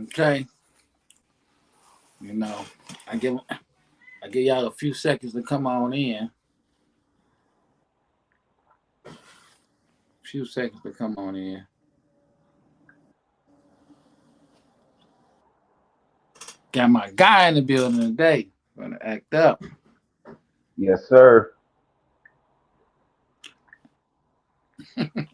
Okay. You know, I give y'all a few seconds to come on in. Few seconds to come on in. Got my guy in the building today. Gonna act up. Yes, sir.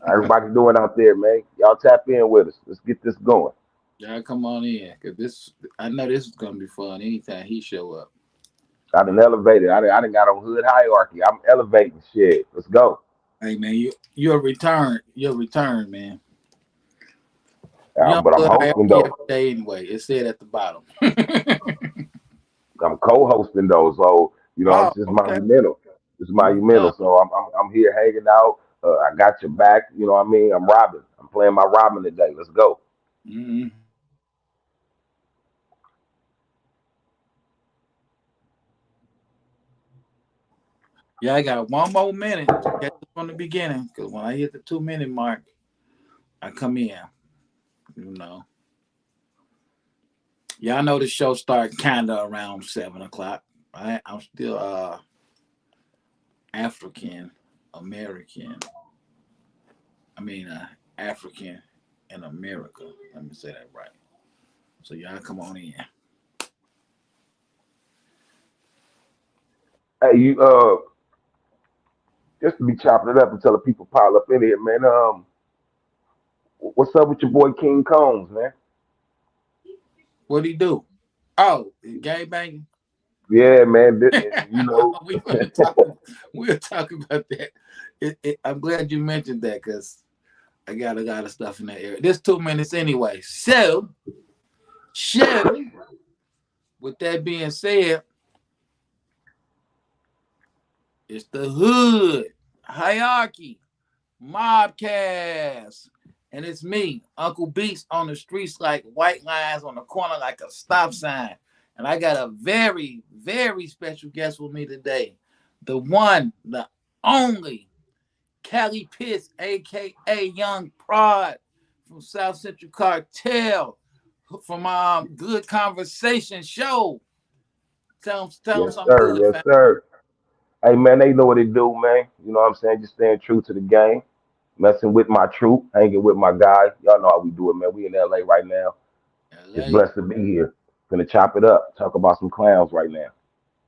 Everybody doing out there, man. Y'all tap in with us. Let's get this going. Y'all come on in, cause I know this is gonna be fun. Anytime he show up. I done elevated. I done got on hood hierarchy. I'm elevating shit. Let's go. Hey man, you're a return. You're a return, man. You don't But I'm put hosting hierarchy every though. day anyway. It said at the bottom. I'm co-hosting though. So Oh, it's just okay. monumental. It's No monumental. doubt. So I'm here hanging out. I got your back. You know what I mean? I'm robbing. I'm playing my robbing today. Let's go. Mm-hmm. Yeah, I got one more minute to get it from the beginning. Cause when I hit the 2 minute mark, I come in. You know. Yeah, I know the show started kinda around 7 o'clock. I'm still African American. I mean African in America. Let me say that right. So y'all come on in. Hey, you just to be chopping it up until the people pile up in here, man. What's up with your boy King Combs, man? What'd he do? Oh, gang banging. Yeah, man. You know, we gonna talk. We'll talk about that. I'm glad you mentioned that because I got a lot of stuff in that area. This 2 minutes anyway. So, with that being said, it's the hood hierarchy mobcast, and it's me, Uncle Beast, on the streets like white lines on the corner like a stop sign. And I got a very, very special guest with me today, the one, the only Cali Pitts, aka Young Prod from South Central Cartel, from Good Conversation Show. Tell him yes, something sir. good, Yes, fam. sir. Hey, man, they know what they do, man. You know what I'm saying? Just staying true to the game, messing with my troop, hanging with my guys. Y'all know how we do it, man. We in LA right now. Just LA, blessed to be here. Gonna chop it up. Talk about some clowns right now.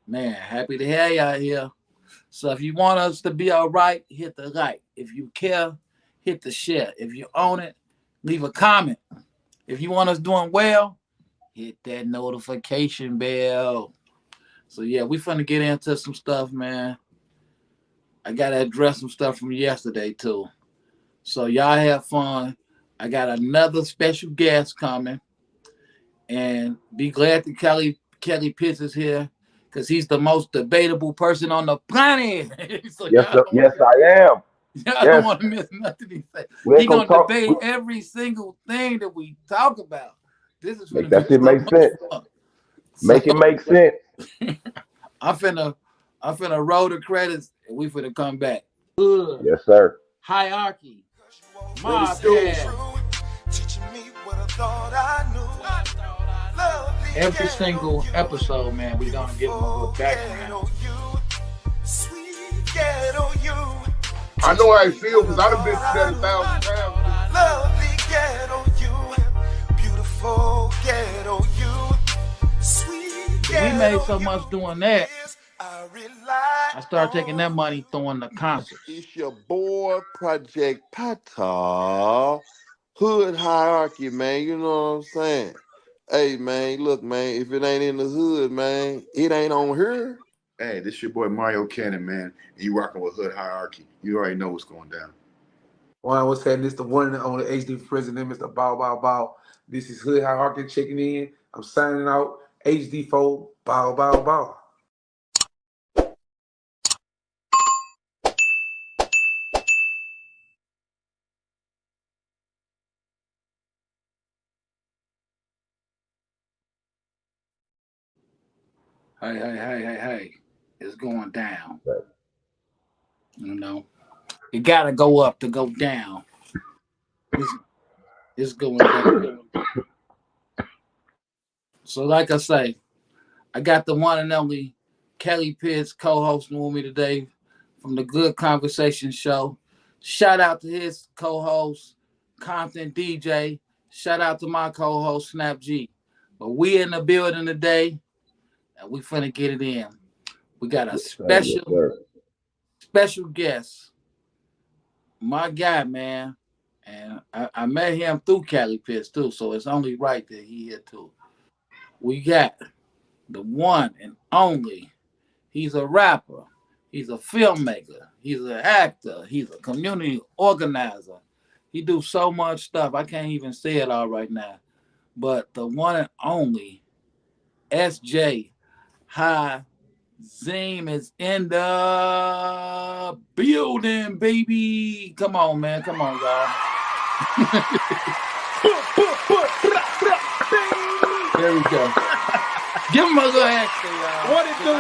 man, happy to have y'all here. So if you want us to be all right, hit the like. If you care, hit the share. If you own it, leave a comment. If you want us doing well, hit that notification bell. So yeah, we finna get into some stuff, man. I gotta address some stuff from yesterday too. So y'all have fun. I got another special guest coming, and be glad that Kelly Pitts is here because he's the most debatable person on the planet. So Yes, sir. Yes, I am. y'all don't Yes. want to miss nothing he say. We He ain't gonna gonna talk. debate every single thing that we talk about. This is Make gonna be that shit so make much sense. fun. So Make it make sense. I'm finna roll the credits and we finna come back. Good Yes, sir. hierarchy. What My it do? Every single episode, man, we're gonna give them a little background. I know how I feel because I done been through that 1,000 times. Lovely ghetto you, beautiful ghetto you, sweet We made so ghetto much you. doing that. I rely I started taking that money throwing the concerts. It's your boy Project Pata. Hood hierarchy, man. You know what I'm saying? Hey man, look, man, if it ain't in the hood, man, it ain't on here. Hey, this your boy Mario Cannon, man. And you rocking with Hood Hierarchy. You already know what's going down. One was saying this the one and only HD president, Mr. Bow Bow Bow. This is Hood Hierarchy checking in. I'm signing out. HD4 Bow Bow Bow. Hey. It's going down. You know, it gotta go up to go down. It's going down. So like I say, I got the one and only Kelly Pitts co-hosting with me today from the Good Conversation Show. Shout out to his co-host, Compton DJ. Shout out to my co-host, Snap G. But we in the building today, and we finna get it in. We got a Yes, sir. Yes, sir. special guest, my guy, man. And I met him through Cali Pitts too, so it's only right that he here too. We got the one and only. He's a rapper. He's a filmmaker. He's an actor. He's a community organizer. He do so much stuff. I can't even say it all right now. But the one and only SJ High Zeem is in the building, baby. Come on, man. Come on, y'all. There we go. Give him a little extra, y'all. What it do?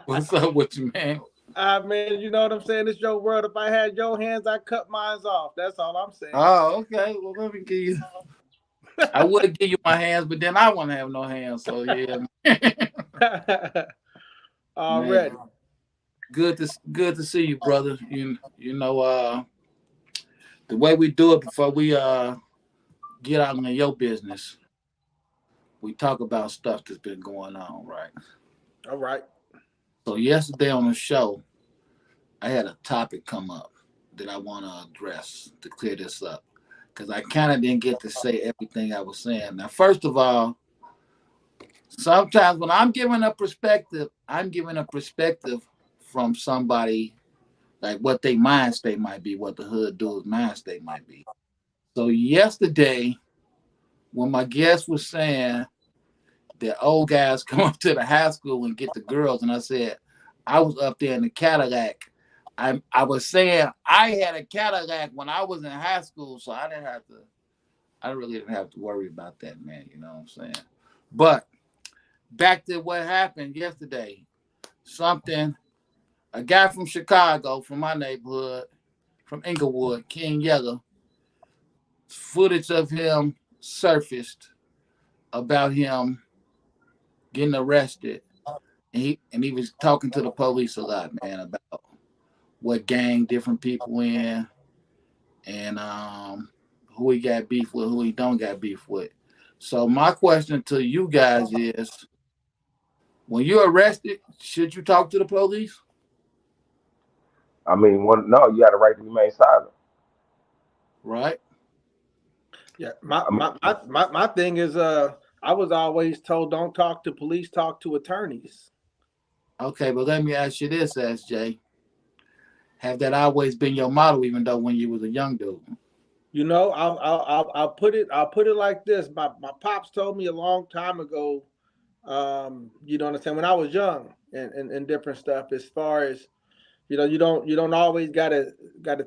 What's up with you, man? Man, you know what I'm saying? It's your world. If I had your hands, I cut mine off. That's all I'm saying. Oh, okay. Well, let me give you. I would give you my hands, but then I won't have no hands. So yeah. Already. Man, good to see you, brother. You know the way we do it before we get out into your business, we talk about stuff that's been going on, right? All right. So yesterday on the show, I had a topic come up that I want to address to clear this up. Because I kind of didn't get to say everything I was saying. Now, first of all, sometimes when I'm giving a perspective, I'm giving a perspective from somebody, like what their mind state might be, what the hood dude's mind state might be. So yesterday, when my guest was saying that old guys come up to the high school and get the girls, and I said, I was up there in the Cadillac. I was saying I had a Cadillac when I was in high school, so I really didn't have to worry about that, man. You know what I'm saying? But back to what happened yesterday. A guy from Chicago, from my neighborhood, from Inglewood, King Yellow, footage of him surfaced about him getting arrested. And he was talking to the police a lot, man, about what gang different people in, and who he got beef with, who he don't got beef with. So my question to you guys is, when you're arrested, should you talk to the police? I mean, no, you got the right to remain silent. Right. Yeah. My thing is, I was always told don't talk to police, talk to attorneys. Okay, but let me ask you this, SJ. Have that always been your motto, even though when you was a young dude? You know, I'll put it like this. My pops told me a long time ago. You know what I'm saying? When I was young and different stuff, as far as you don't always gotta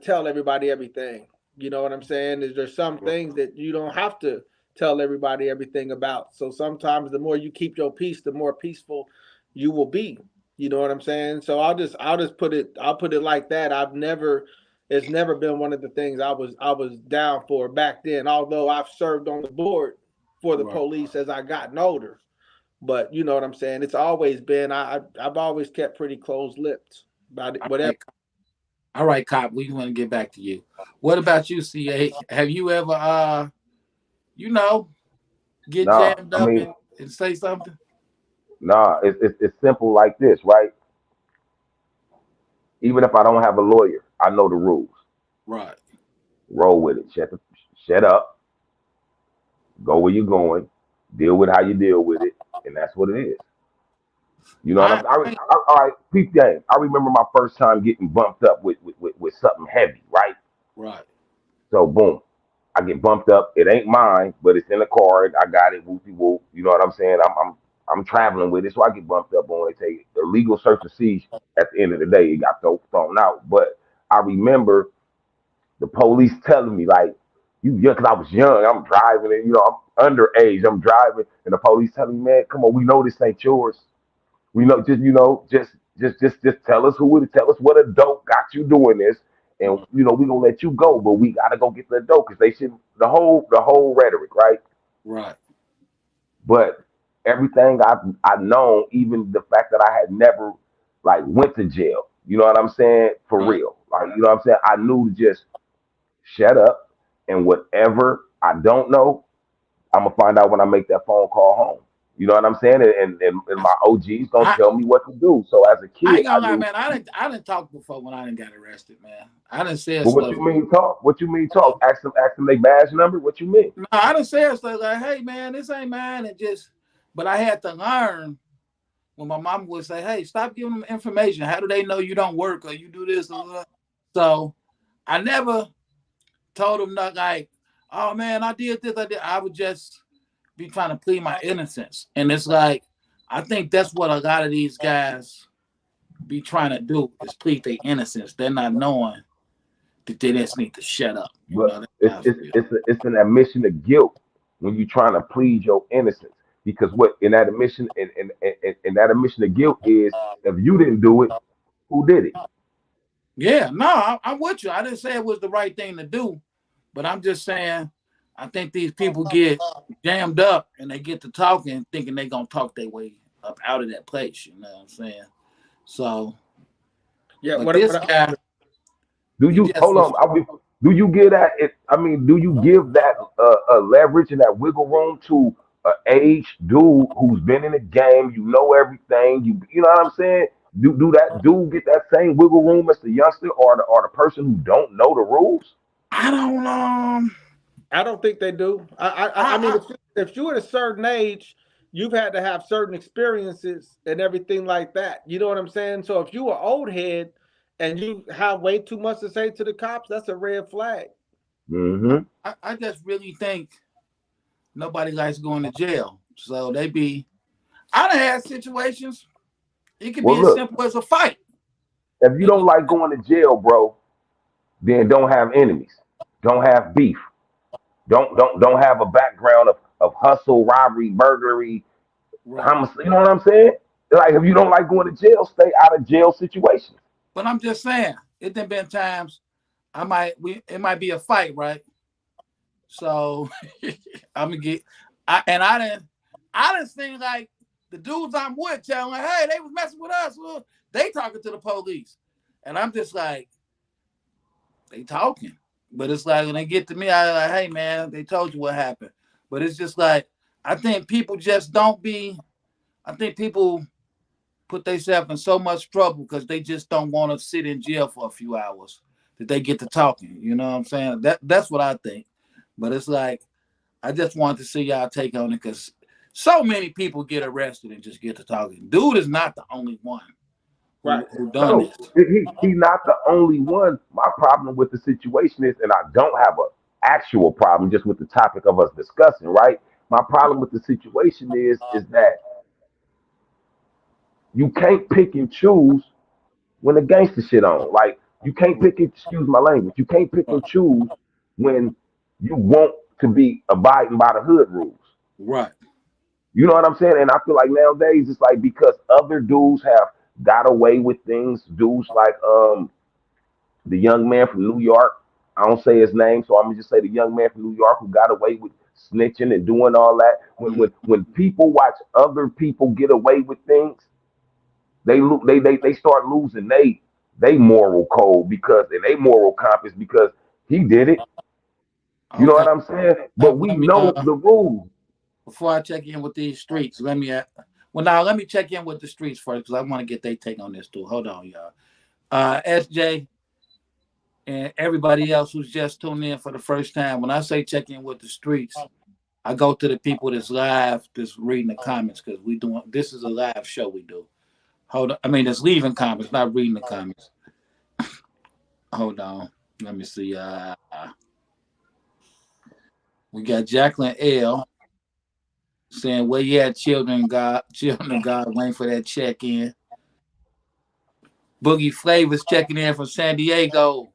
tell everybody everything. You know what I'm saying? There's some things that you don't have to tell everybody everything about. So sometimes the more you keep your peace, the more peaceful you will be. You know what I'm saying? So I'll put it like that. It's never been one of the things I was down for back then, although I've served on the board for the police as I gotten older. But you know what I'm saying? It's always been, I've always kept pretty closed-lipped about it, whatever. All right, Cop, we want to get back to you. What about you, CA? Have you ever, get jammed up and say something? Nah, it's simple like this, right? Even if I don't have a lawyer, I know the rules. Right. Roll with it. Shut up. Go where you're going. Deal with how you deal with it, and that's what it is. You know what I'm saying? All right, peep game. I remember my first time getting bumped up with something heavy, right? Right. So boom, I get bumped up. It ain't mine, but it's in the car. I got it. Whoopie whoop. You know what I'm saying? I'm traveling with it, so I get bumped up on. They say illegal search and seizure. At the end of the day, it got thrown out. But I remember the police telling me like, "You young," because I was young. I'm driving, and I'm underage. I'm driving, and the police telling me, "Man, come on, we know this ain't yours. We know, just tell us who it is. Tell us what adult got you doing this, and you know we gonna let you go, but we gotta go get the dough because they should the whole rhetoric, right? Right. But everything I've known, even the fact that I had never like went to jail, you know what I'm saying? For Right. real. Like, you know what I'm saying? I knew to just shut up and whatever I don't know, I'm gonna find out when I make that phone call home. You know what I'm saying? And my OG's gonna I tell me what to do. So as a I kid, ain't I gonna lie, knew. man. I didn't talk before when I didn't got arrested, man. I didn't say But what stuff. you mean talk? What you mean talk? Ask them they badge number. What you mean? No, I didn't say stuff like, "Hey, man, this ain't mine." And just, but I had to learn when my mom would say, "Hey, stop giving them information. How do they know you don't work or you do this or that?" So I never told them not like, "Oh man, I did this, I did." I would just be trying to plead my innocence, and it's like I think that's what a lot of these guys be trying to do is plead their innocence. They're not knowing that they just need to shut up. You But know, that's it's how I it's feel. it's an admission of guilt when you're trying to plead your innocence. Because what in that admission in that admission of guilt is if you didn't do it, who did it? Yeah, no, I'm with you. I didn't say it was the right thing to do, but I'm just saying I think these people get jammed up and they get to talking thinking they're gonna talk their way up out of that place. You know what I'm saying? So, Yeah, but this guy, Do he you just hold was. on? Do you give that? I mean, do you give that leverage and that wiggle room to a age dude who's been in the game? You know everything. You know what I'm saying? Do that dude get that same wiggle room as the youngster or the person who don't know the rules? I don't know. I don't think they do. I mean, I if you're at a certain age, you've had to have certain experiences and everything like that. You know what I'm saying? So if you are old head and you have way too much to say to the cops, that's a red flag. Mm-hmm. I just really think nobody likes going to jail. So they be. I done had situations. It could be Well, as look, simple as a fight. if you And don't like going to jail, bro, then don't have enemies. Don't have beef. Don't have a background of hustle, robbery, burglary, right. homicide. You know what I'm saying? Like if you don't like going to jail, stay out of jail situations. But I'm just saying, it done been times it might be a fight, right? So I'm gonna get I didn't think like the dudes I'm with telling like, hey, they was messing with us. Well, they talking to the police. And I'm just like, they talking. But it's like when they get to me, I like, hey man, they told you what happened. But it's just like I think people just don't be I think people put themselves in so much trouble because they just don't want to sit in jail for a few hours that they get to talking. You know what I'm saying? That's what I think. But it's like I just wanted to see y'all take on it because so many people get arrested and just get to talking. Dude is not the only one Right. who done No, this. he not the only one. My problem with the situation is, and I don't have a actual problem just with the topic of us discussing, right? My problem with the situation is that you can't pick and choose when the gangster shit on. Like you can't pick and excuse my language. You can't pick and choose when you want to be abiding by the hood rules. Right. You know what I'm saying? And I feel like nowadays it's like because other dudes have got away with things, dudes like the young man from New York. I don't say his name, so I'm gonna just say the young man from New York who got away with snitching and doing all that. When people watch other people get away with things, they start losing they moral code because and they moral compass because he did it. You know Okay. what I'm saying? But we Let me know the rules. before I check in with these streets, let me check in with the streets first because I want to get their take on this too. Hold on, y'all. SJ and everybody else who's just tuned in for the first time, when I say check in with the streets, I go to the people that's live, that's reading the comments because this is a live show we do. Hold on. I mean, it's leaving comments, not reading the comments. Hold on. Let me see. We got Jacqueline L saying, "Where you at, children of God, waiting for that check in." Boogie Flavors checking in from San Diego.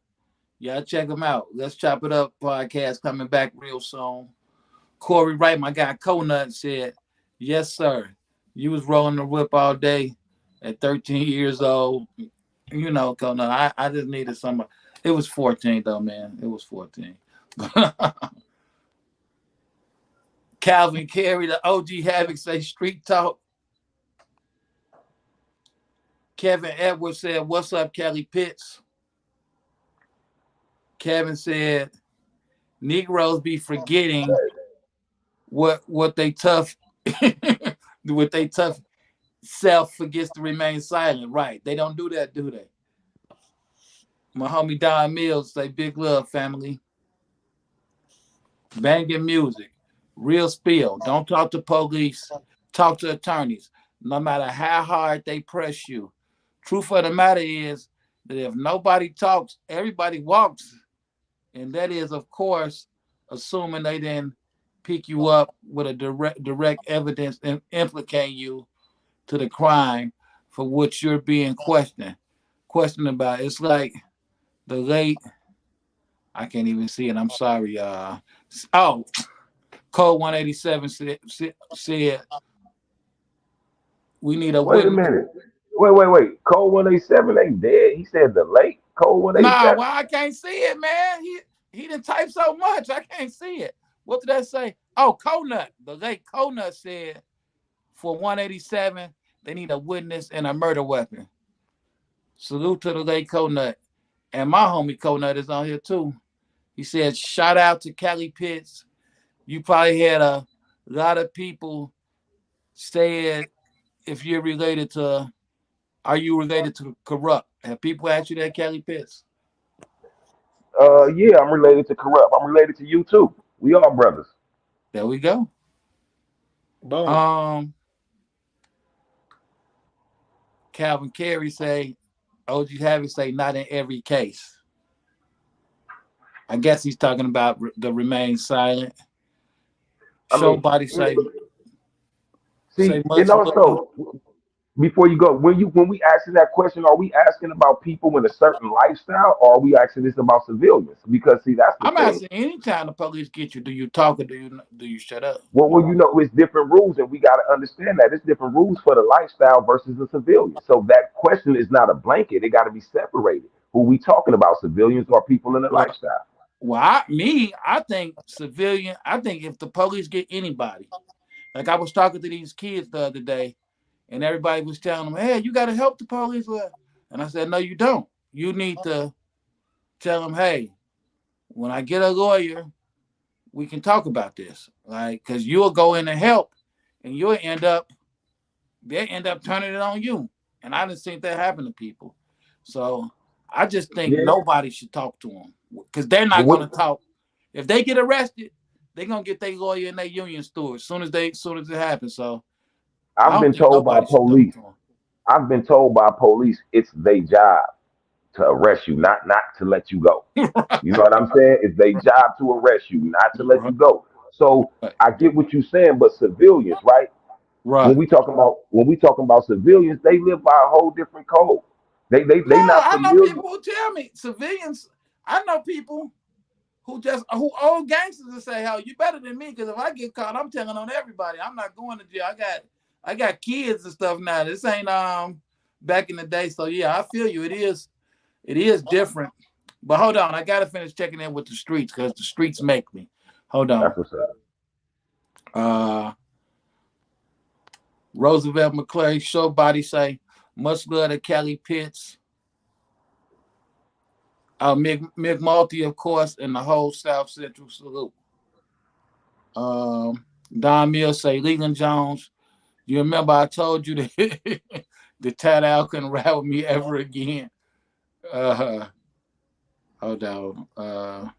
Y'all check them out. Let's Chop It Up podcast coming back real soon. Corey Wright, my guy Conut said, "Yes, sir. You was rolling the whip all day at 13 years old. You know, Conut. I just needed somebody. It was 14 though, man. It was 14. Calvin Carey, the OG Havoc say street talk. Kevin Edwards said, "What's up, Cali Pitts?" Kevin said, "Negroes be forgetting what they tough what they tough self forgets to remain silent." Right? They don't do that, do they? My homie Don Mills say, "Big love, family." Banging music, real spill. Don't talk to police. Talk to attorneys. No matter how hard they press you. Truth of the matter is that if nobody talks, everybody walks. And that is, of course, assuming they didn't pick you up with a direct evidence and implicate you to the crime for which you're being questioned about. It's like the late, I can't even see it. I'm sorry. Oh, Code 187 said we need a Wait a witness. minute. Wait. Code 187 ain't dead. He said the late Code Nah, 187. well, I can't see it, man. He didn't type so much. I can't see it. What did that say? Oh, Conut. The late Conut said for 187, they need a witness and a murder weapon. Salute to the late Conut. And my homie Conut is on here too. He said, shout out to Cali Pitts. You probably had a lot of people said if you're related to, are you related to corrupt? Have people asked you that, Cali Pitts? Yeah, I'm related to Corrupt. I'm related to you too. We all brothers. There we go. Boom. Um, Calvin Carey say, OG Harvey say, not in every case. I guess he's talking about the remain silent. I Show mean, body say see, and much love. also before you go, when we asking that question, are we asking about people in a certain lifestyle, or are we asking this about civilians? Because see, that's the I'm thing. asking anytime the police get you, do you talk or do you shut up? Well, you know, it's different rules, and we got to understand that it's different rules for the lifestyle versus the civilian. So that question is not a blanket; it got to be separated. Who we talking about, civilians or people in the Well, lifestyle? I think civilian. I think if the police get anybody, like I was talking to these kids the other day, and everybody was telling them, "Hey, you got to help the police." And I said, "No, you don't. You need to tell them, hey, when I get a lawyer, we can talk about this, like, because you'll go in and help, and they end up turning it on you." And I didn't think that happen to people. So I just think Yeah, nobody should talk to them because they're but not going to talk. If they get arrested, they're gonna get their lawyer and their union steward as soon as it happens. So I I've don't been think told by nobody should talk police. to I've been told by police it's their job to arrest you, not to let you go. them. You know what I'm saying? It's their job to arrest you, not to let Right, you go. So right, I get what you're saying, but civilians, right? right. When we talking about civilians, they live by a whole different code. No, They not I know familiar. people who tell me civilians. I know people who old gangsters and say, "Hell, you better than me," because if I get caught, I'm telling on everybody. I'm not going to jail. I got kids and stuff now. This ain't back in the day. So yeah, I feel you. It is different. But hold on, I gotta finish checking in with the streets because the streets make me. Hold on. That's what's up. Uh Roosevelt McClary, show body say, much love to Cali Pitts. McMulty, of course, and the whole South Central salute. Um, Don Mills say, Leland Jones, you remember I told you that the Tat Al couldn't ride with me ever again. Uh, hold on.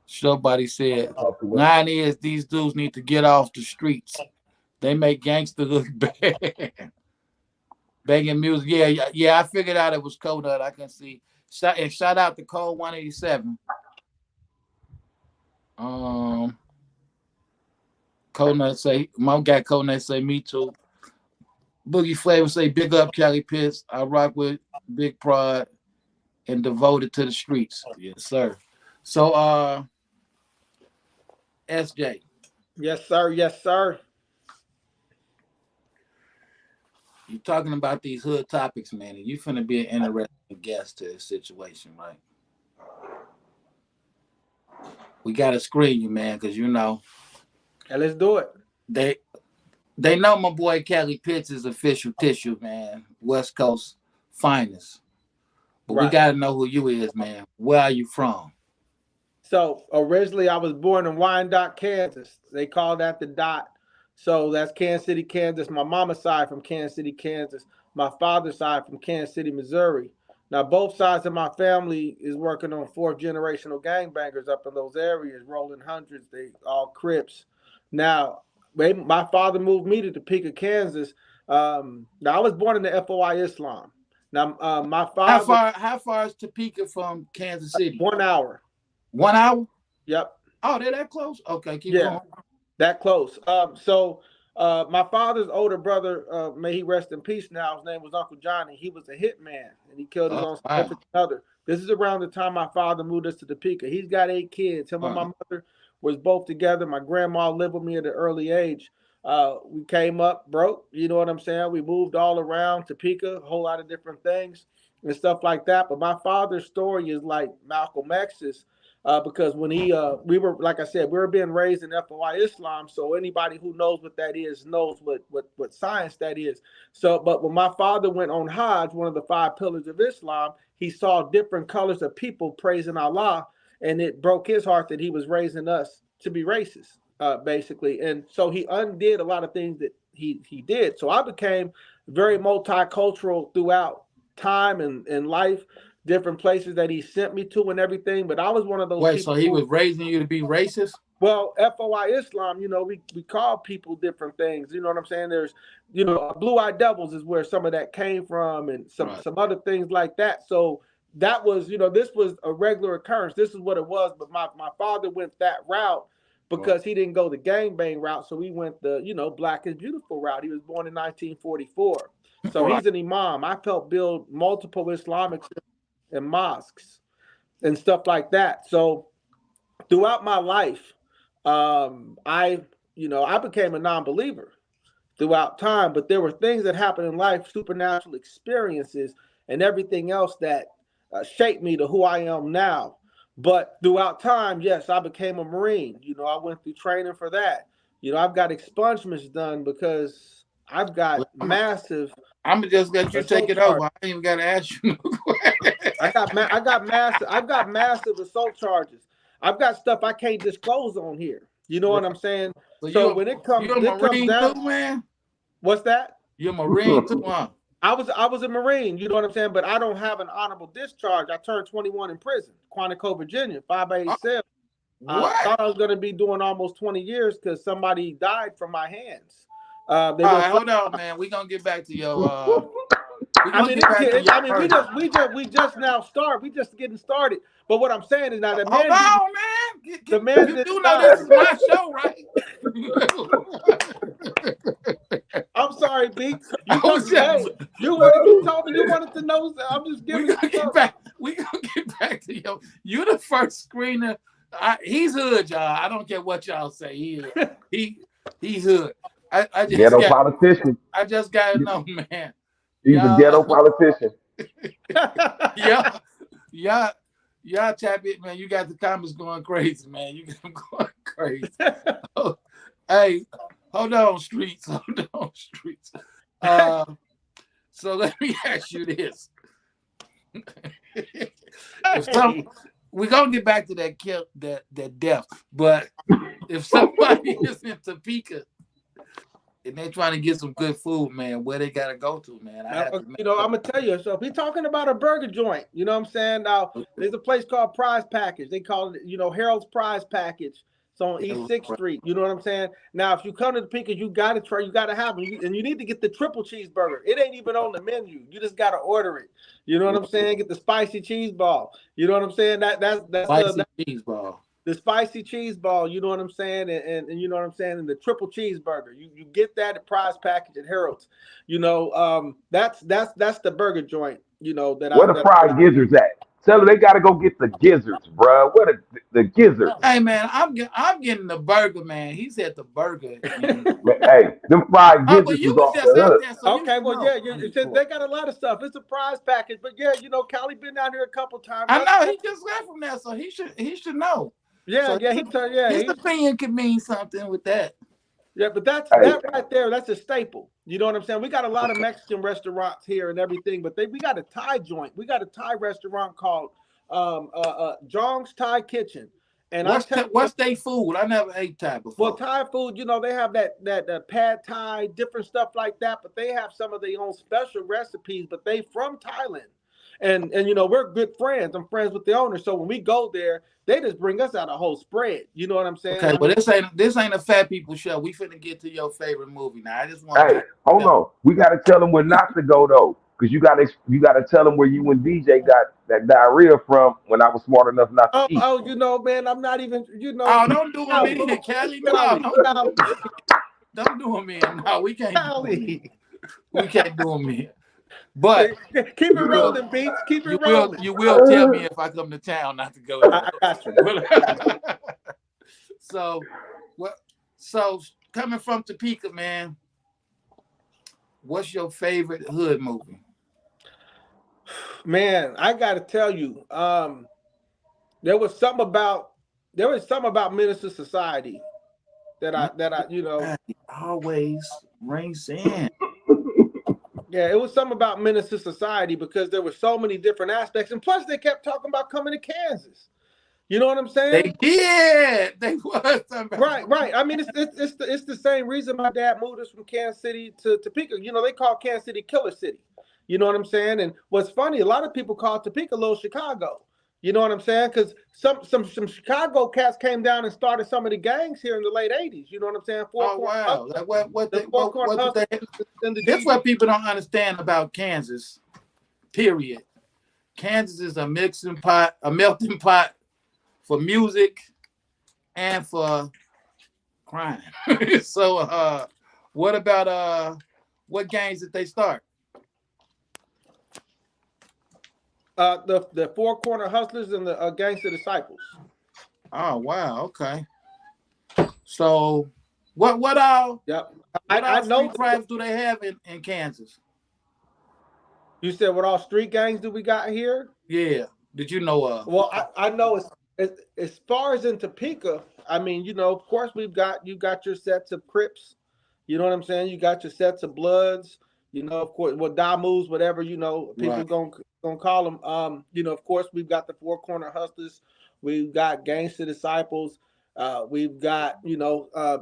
Somebody said, line is these dudes need to get off the streets. They make gangster look bad. Banging music. Yeah. I figured out it was Cold Nut. I can see. Shout out to Code 187. Um, Cold say, my guy Cold say, me too. Boogie Flavor say, big up Cali Pitts. I rock with Big Pride and devoted to the streets. Yes, sir. So, SJ, Yes, sir. Yes, sir. you're talking about these hood topics, man, and you finna be an interesting guest to this situation, right? We gotta screen you, man, because you know And let's do it. they they know my boy Cali Pitts is official tissue, man. West Coast finest. But we Right. gotta know who you is, man. Where are you from? So originally I was born in Wyandotte, Kansas. They call that the dot. So that's Kansas City, Kansas. My mama's side from Kansas City, Kansas. My father's side from Kansas City, Missouri. Now both sides of my family is working on fourth generational gangbangers up in those areas, rolling hundreds. They all Crips. Now my father moved me to Topeka, Kansas. Now I was born in the FOI Islam. Now my father. How far is Topeka from Kansas City? 1 hour. 1 hour? Yep. Oh, they're that close? Okay, keep Yeah. going. That close. So my father's older brother, may he rest in peace now, his name was Uncle Johnny. He was a hitman, and he killed his own significant other. This is around the time my father moved us to Topeka. He's got 8 kids. Him and my mother was both together. My grandma lived with me at an early age. We came up broke, you know what I'm saying? We moved all around Topeka, a whole lot of different things and stuff like that. But my father's story is like Malcolm X's. Because when we were, like I said, we were being raised in FOI Islam, so anybody who knows what that is knows what science that is. So, but when my father went on Hajj, one of the 5 pillars of Islam, he saw different colors of people praising Allah, and it broke his heart that he was raising us to be racist, basically. And so he undid a lot of things that he did. So I became very multicultural throughout time and life. Different places that he sent me to and everything, but I was one of those Wait, people. so he was raising you to be racist? Well, FOI Islam, you know, we call people different things. You know what I'm saying? There's, you know, Blue-Eyed Devils is where some of that came from, and some other things like that. So that was, you know, this was a regular occurrence. This is what it was. But my father went that route because he didn't go the gangbang route. So he went the, you know, Black is Beautiful route. He was born in 1944. So he's an imam. I helped build multiple Islamic and mosques and stuff like that. So throughout my life, I became a non-believer throughout time, but there were things that happened in life, supernatural experiences and everything else that shaped me to who I am now. But throughout time, yes, I became a Marine. You know, I went through training for that. You know, I've got expungements done because I've got massive. I'm just let you take it over. I ain't even got to ask you no question. I've got massive assault charges. I've got stuff I can't disclose on here. You know what I'm saying? So when it comes, you're a Marine too, man. What's that? You're a Marine too, huh? I was a Marine. You know what I'm saying? But I don't have an honorable discharge. I turned 21 in prison, Quantico, Virginia, 587. I thought I was going to be doing almost 20 years because somebody died from my hands. All right, hold on, man. We're gonna get back to your. We just now start. We just getting started. But what I'm saying is now the man. Hold on, man. The man you do know this is my show, right? I'm sorry, B. You wanted to know. I'm just giving. We gonna get back to you. You the first screener. He's hood, y'all. I don't care what y'all say. He's hood. I just ghetto politician. I just gotta know, man. He's a ghetto politician. Y'all tap it, man. You got the comments going crazy, man. You got them going crazy. Hey, hold on, streets. So let me ask you this. We're gonna get back to that death, but if somebody is in Topeka and they're trying to get some good food, man, where they gotta go to, man? I'm gonna tell you. So if we're talking about a burger joint, you know what I'm saying? Now there's a place called Prize Package. They call it, Harold's Prize Package. It's on East 6th Street. You know what I'm saying? Now, if you come to Topeka, you gotta try. You gotta have them, and you need to get the triple cheeseburger. It ain't even on the menu. You just gotta order it. You know what I'm saying? Get the spicy cheese ball. You know what I'm saying? That's spicy cheese ball. The spicy cheese ball, you know what I'm saying, and you know what I'm saying, and the triple cheeseburger. You get that at Prize Package at Harold's. You know, that's the burger joint. You know that. Where the fried gizzards at? Tell them they gotta go get the gizzards, bruh. What the gizzards? Hey man, I'm getting the burger, man. He said the burger. And Man, hey, them fried oh, well, gizzards you was was off just the out hook. there, so you Okay, should well, know. yeah, they got a lot of stuff. It's a prize package, but yeah, Cali been down here a couple times. I know he just left from there, so he should know. Yeah, So yeah, his opinion could mean something with that. yeah, but that right there, that's a staple. You know what I'm saying? We got a lot of Mexican restaurants here and everything, but we got a Thai joint. We got a Thai restaurant called Jong's Thai Kitchen. And what's their food? I never ate Thai before. Well, Thai food, they have that pad Thai, different stuff like that, but they have some of their own special recipes, but they from Thailand. And we're good friends. I'm friends with the owner. So when we go there, they just bring us out a whole spread. You know what I'm saying? Okay, but this ain't a fat people show. We finna get to your favorite movie now. I just want. Hey, hold on. We gotta tell them where not to go though, because you gotta tell them where you and DJ got that diarrhea from when I was smart enough not to eat. Oh, man, I'm not even. Oh, don't do him in, Kelly. No, don't do him in. No, we can't. We can't do him in. But keep it rolling, Beats. Keep it rolling. You will tell me if I come to town not to go. I got you. So coming from Topeka, man, what's your favorite hood movie? Man, I got to tell you, there was something about Menace to Society that I always rings in. Yeah, it was something about Menace to Society because there were so many different aspects, and plus they kept talking about coming to Kansas. You know what I'm saying? They did. They was right. I mean, it's the same reason my dad moved us from Kansas City to Topeka. They call Kansas City Killer City. You know what I'm saying? And what's funny, a lot of people call Topeka Little Chicago. You know what I'm saying? Because some Chicago cats came down and started some of the gangs here in the late '80s. You know what I'm saying? Wow! That's what people don't understand about Kansas. Period. Kansas is a melting pot for music and for crime. So, what about what gangs did they start? The Four Corner Hustlers and the Gangsta Disciples. Oh wow, okay. So what all? Yep. I know crimes do they have in Kansas? You said what all street gangs do we got here? Yeah. Did you know of? Well, I know as far as in Topeka, I mean, of course you got your sets of Crips. You know what I'm saying? You got your sets of Bloods. Of course, Damus, whatever, people right. gonna call them. Of course, we've got the Four Corner Hustlers. We've got Gangsta Disciples. We've got,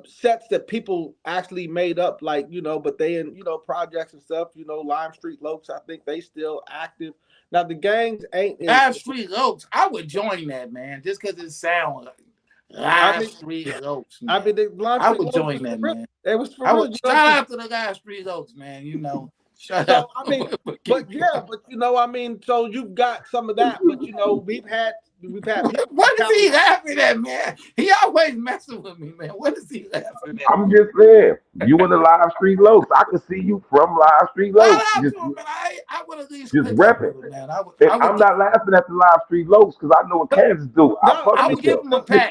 sets that people actually made up, like, but they in, projects and stuff, Lime Street Lokes, I think they still active. Now, the gangs ain't. Lime Street Lokes, I would join that, man, just because it sounds like Lime Street Lokes. I mean, I would join that, man. It was for real. Shout out to the Lime Street Lokes, man, Shout out. I mean, so you've got some of that, but we've had. What is he laughing at, man? He always messing with me, man. What is he laughing at? I'm just saying, you in the Live Street Lokes. I can see you from Live Street Lokes. I would at least just repping. I'm not laughing at the Live Street Lokes because I know what Kansas do. I would give them a pack.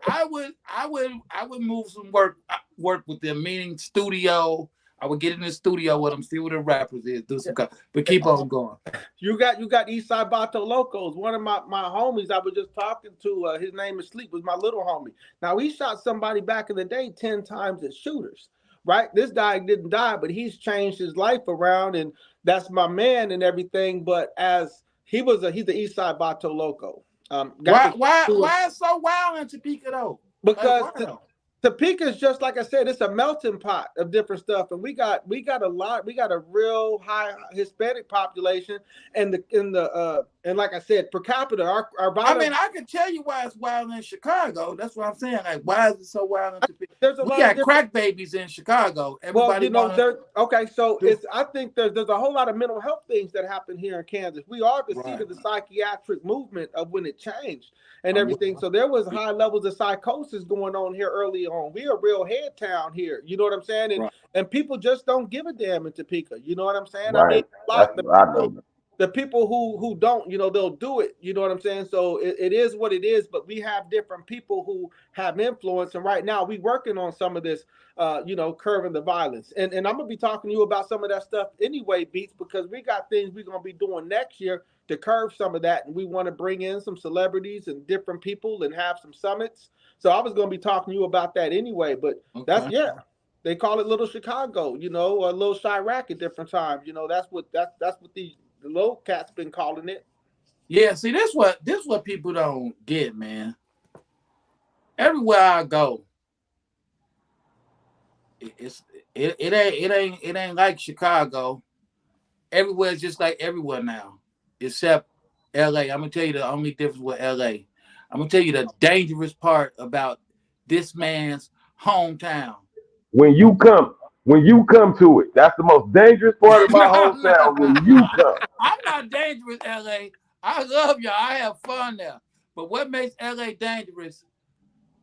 I would move some work with them, meaning studio. I would get in the studio with them, see what the rappers is, do some but keep on going. You got Eastside Bato Locos. One of my homies I was just talking to, his name is Sleep, was my little homie. Now he shot somebody back in the day 10 times as shooters, right? This guy didn't die, but he's changed his life around, and that's my man and everything. But as he's the Eastside Bato Loco. Why is so wild in Topeka though? Because Topeka is just like I said, it's a melting pot of different stuff, and we got a real high Hispanic population, and like I said, per capita, our bottom. I mean, I can tell you why it's wild in Chicago. That's what I'm saying. Like, why is it so wild in Topeka? We got crack babies in Chicago. Everybody I think there's a whole lot of mental health things that happen here in Kansas. We are the seat of the psychiatric movement of when it changed and everything. So there was high levels of psychosis going on here early on. We're a real head town here. You know what I'm saying? And people just don't give a damn in Topeka. You know what I'm saying? Right. I mean, the people who don't, they'll do it. You know what I'm saying? So it is what it is. But we have different people who have influence, and right now we working on some of this, curbing the violence. And I'm gonna be talking to you about some of that stuff anyway, Beats, because we got things we're gonna be doing next year to curb some of that, and we want to bring in some celebrities and different people and have some summits. So I was gonna be talking to you about that anyway. But that's they call it Little Chicago, or Little Chirac at different times. That's what the low cat's been calling it. Yeah, see, this what people don't get, man. Everywhere I go, it ain't like Chicago. Everywhere is just like everywhere now, except L.A. I'm gonna tell you the only difference with L.A. I'm gonna tell you the dangerous part about this man's hometown. When you come to it, that's the most dangerous part of my No. hometown. When you come, I'm not dangerous, LA. I love y'all. I have fun there. But what makes LA dangerous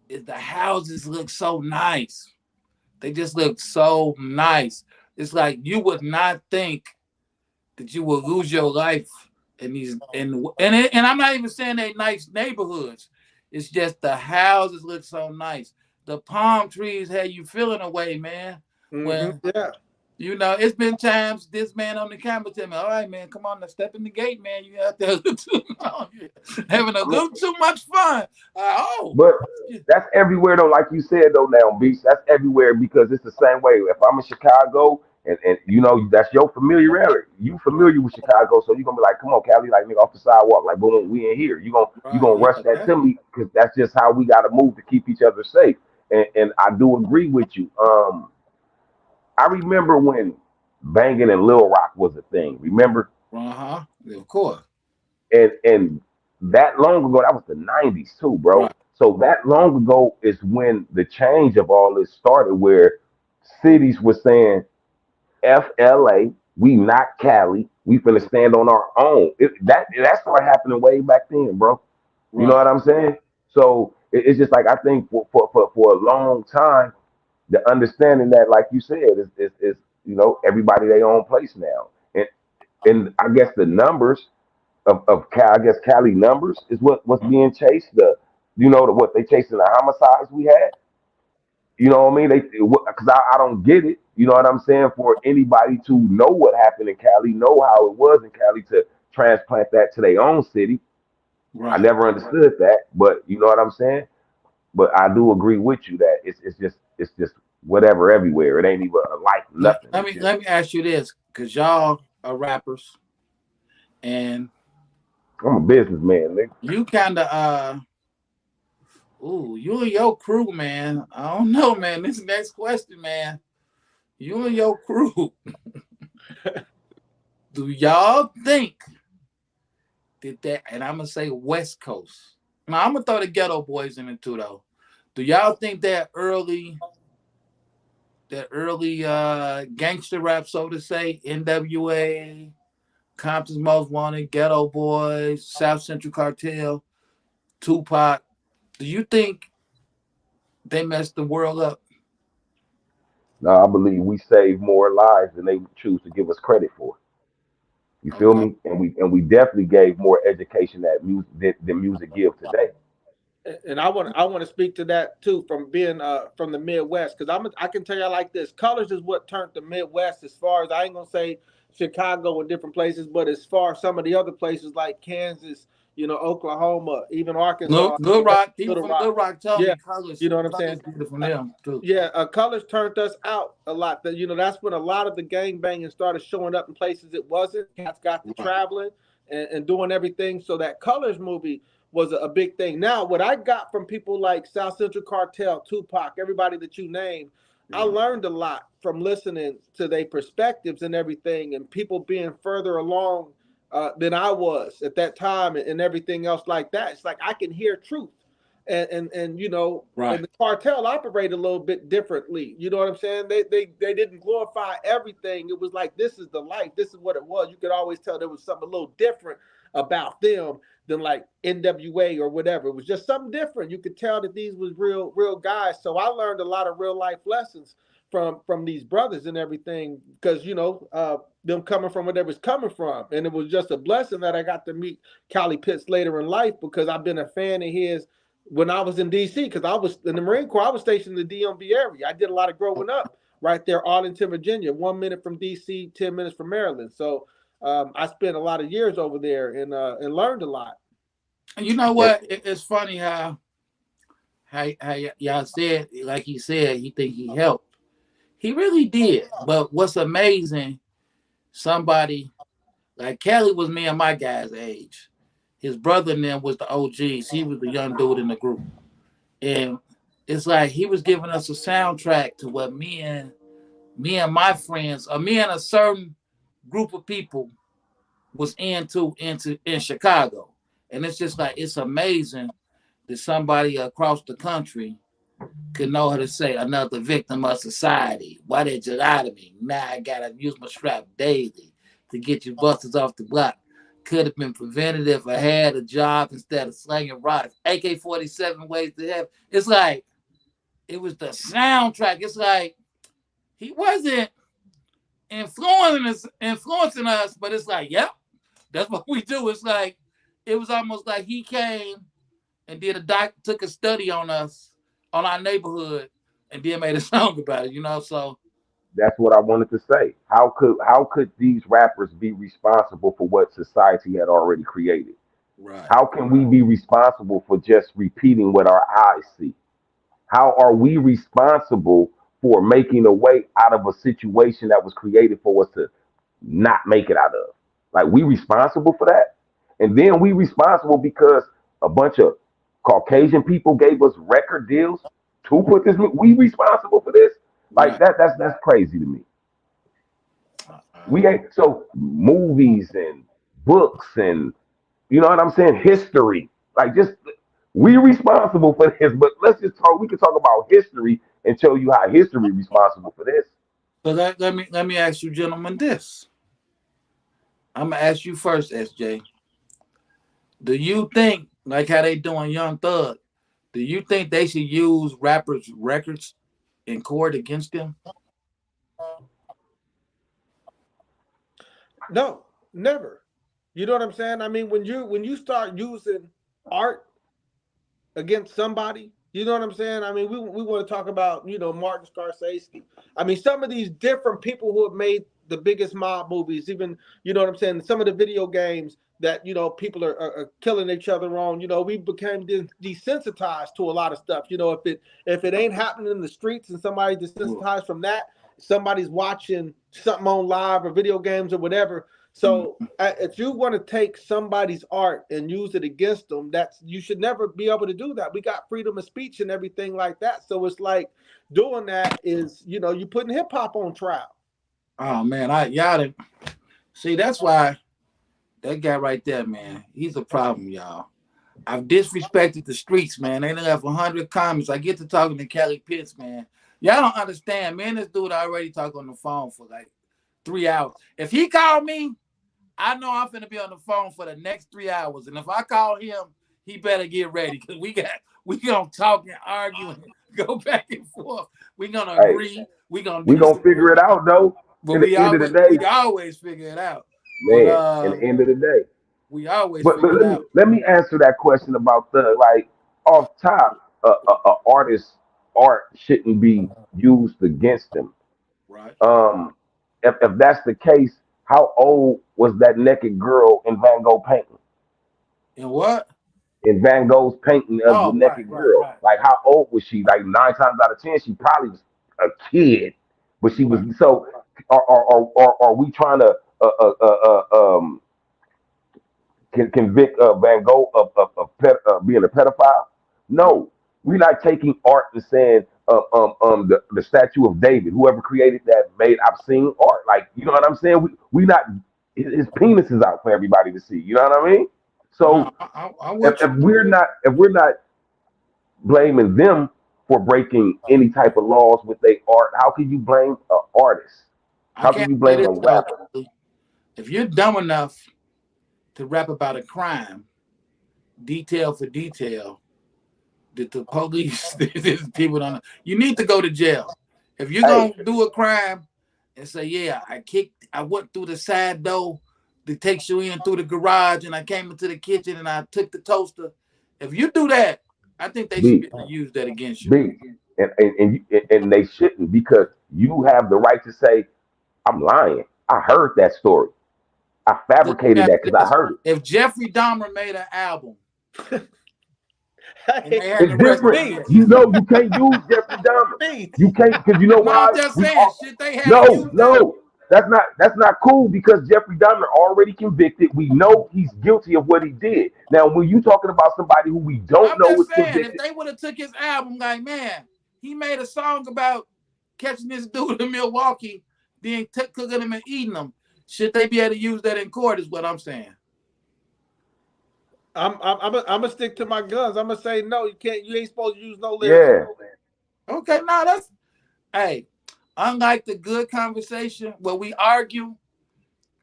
is the houses look so nice. They just look so nice. It's like you would not think that you will lose your life in these and I'm not even saying they nice neighborhoods. It's just the houses look so nice. The palm trees had you feeling away, man. When Yeah. it's been times this man on the camera tell me, all right, man, come on, now step in the gate, man. You out there having a little too much fun. but that's everywhere though. Like you said though, now Beach, that's everywhere because it's the same way. If I'm in Chicago and that's your familiarity, you familiar with Chicago, so you're gonna be like, come on, Cali, like nigga off the sidewalk, like boom, we in here. You gonna rush that to me because that's just how we gotta move to keep each other safe. And I do agree with you. I remember when banging in Little Rock was a thing. Remember? Of course. And that long ago, that was the '90s too, bro. Right. So that long ago is when the change of all this started, where cities were saying, "FLA, we not Cali. We finna stand on our own." That started happening way back then, bro. You know Right. what I'm saying? So it's just like I think for a long time the understanding that, like you said, is everybody their own place now, and I guess the numbers of I guess Cali numbers is what's being chased. What they chasing the homicides we had. You know what I mean? Because I don't get it. You know what I'm saying? For anybody to know what happened in Cali, know how it was in Cali, to transplant that to their own city. I Right. never understood that, but you know what I'm saying? But I do agree with you that it's just whatever everywhere. It ain't even like Let, nothing. let It's me just let me ask you this, because y'all are rappers and I'm a businessman, nigga. you kind of you and your crew, man. I don't know, man. This next question, man. You and your crew, do y'all think that, and I'm gonna say West Coast. Now I'm gonna throw the Ghetto Boys in it too, though. Do y'all think that early gangster rap, so to say, NWA, Compton's Most Wanted, Ghetto Boys, South Central Cartel, Tupac, do you think they messed the world up? No, I believe we save more lives than they choose to give us credit for. You feel Okay. me? And we definitely gave more education that music than music give today. And I want to speak to that too, from being from the Midwest, because I can tell you like this: colors is what turned the Midwest. As far as, I ain't gonna say Chicago and different places, but as far as some of the other places like Kansas, Oklahoma, even Arkansas, Little Rock, people Little from Little Rock, Rock tell yeah, me colors, you know what I'm saying. colors get it from them too. Yeah, colors turned us out a lot. That's when a lot of the gang banging started showing up in places it wasn't. Cats got to Right. traveling and doing everything. So that colors movie was a big thing. Now, what I got from people like South Central Cartel, Tupac, everybody that you named, I Right. learned a lot from listening to their perspectives and everything, and people being further along than I was at that time, and everything else like that. It's like I can hear truth. And Right. the cartel operate a little bit differently. You know what I'm saying? They didn't glorify everything. It was like, this is the life. This is what it was. You could always tell there was something a little different about them than like NWA or whatever. It was just something different. You could tell that these was real guys. So I learned a lot of real life lessons from these brothers and everything, because them coming from where they was coming from, and it was just a blessing that I got to meet Cali Pitts later in life, because I've been a fan of his when I was in DC, because I was in the Marine Corps. I was stationed in the DMV area. I did a lot of growing up right there, Arlington, Virginia, 1 minute from DC, 10 minutes from Maryland. So I spent a lot of years over there and learned a lot. You know what? It's funny how y'all said, like he said, he think he helped. He really did. But what's amazing, somebody like Kelly was me and my guy's age. His brother and them was the OGs. He was the young dude in the group. And it's like he was giving us a soundtrack to what me and my friends, or me and a certain group of people was in Chicago. And it's just like, it's amazing that somebody across the country could know how to say another victim of society. Why did you lie to me? Now I gotta use my strap daily to get you busters off the block. Could have been prevented if I had a job instead of slinging rocks. AK-47 ways to have. It's like, it was the soundtrack. It's like, he wasn't influencing us, but it's like, yep, that's what we do. It's like, it was almost like he came and took a study on us, on our neighborhood, and then made a song about it, so. That's what I wanted to say. How could these rappers be responsible for what society had already created? Right. How can we be responsible for just repeating what our eyes see? How are we responsible for making a way out of a situation that was created for us to not make it out of? Like, we responsible for that? And then we responsible because a bunch of Caucasian people gave us record deals to put this. We responsible for this? Like, right. That's crazy to me. We ain't, so movies and books and, you know what I'm saying, history. Like, just, we responsible for this, but we can talk about history and show you how history responsible for this. So let me ask you gentlemen this. I'm gonna ask you first, SJ. Do you think, like how they doing Young Thug, do you think they should use rappers' records in court against them? No, never. You know what I'm saying? I mean, when you start using art against somebody, you know what I'm saying? I mean, we want to talk about, Martin Scorsese. I mean, some of these different people who have made the biggest mob movies, even, you know what I'm saying, some of the video games that, people are killing each other on, we became desensitized to a lot of stuff. If it ain't happening in the streets and somebody desensitized from that, somebody's watching something on live or video games or whatever. So if you want to take somebody's art and use it against them, you should never be able to do that. We got freedom of speech and everything like that. So it's like, doing that is, you putting hip hop on trial. Oh man, y'all didn't see. That's why that guy right there, man, he's a problem, y'all. I've disrespected the streets, man. They done left 100 comments. I get to talking to Cali Pitts, man. Y'all don't understand, man. This dude already talked on the phone for like 3 hours. If he called me, I know I'm finna be on the phone for the next 3 hours. And if I call him, he better get ready, because we gonna talk and argue and go back and forth. We gonna agree. We gonna figure it out though. But At the end of the day, we always figure it out. Man, at the end of the day. We always But figure it out. let me answer that question about like, off top, artist's art shouldn't be used against them. Right. If that's the case, how old was that naked girl in Van Gogh painting? In what? In Van Gogh's painting of the naked girl. Right. Like, how old was she? Like, 9 times out of 10, she probably was a kid. But she was, so are we trying to convict Van Gogh of being a pedophile? No, we're not taking art and saying the statue of David, whoever created that, made obscene art. Like, you know what I'm saying? We not, his penis is out for everybody to see. You know what I mean? So if we're not blaming them for breaking any type of laws with their art, how can you blame an artist? How can you blame a rapper? If you're dumb enough to rap about a crime, detail for detail, that the police, people don't know, you need to go to jail. If you're gonna do a crime and say, yeah, I went through the side door that takes you in through the garage, and I came into the kitchen and I took the toaster. If you do that, I think they should B, be able to use that against you. B, and they shouldn't, because you have the right to say, I'm lying. I heard that story. I Let me fabricated ask that you because I this. heard it. If Jeffrey Dahmer made an album and they Hey, had It's the rest different. of Beats, this, You know, you can't use Jeffrey Dahmer. Beats. You can't, because you know no, I'm why? just We saying, all, shit, they had to no, use that. no. That's not cool, because Jeffrey Dahmer already convicted. We know he's guilty of what he did. Now, when you talking about somebody who we don't I'm know just is saying, if convicted, they would have took his album, like, man, he made a song about catching this dude in Milwaukee, then cooking him and eating him. Should they be able to use that in court? Is what I'm saying. I'm gonna stick to my guns. I'm gonna say no. You can't. You ain't supposed to use no lyrics. yeah, Okay, now that's hey. Unlike the good conversation where we argue,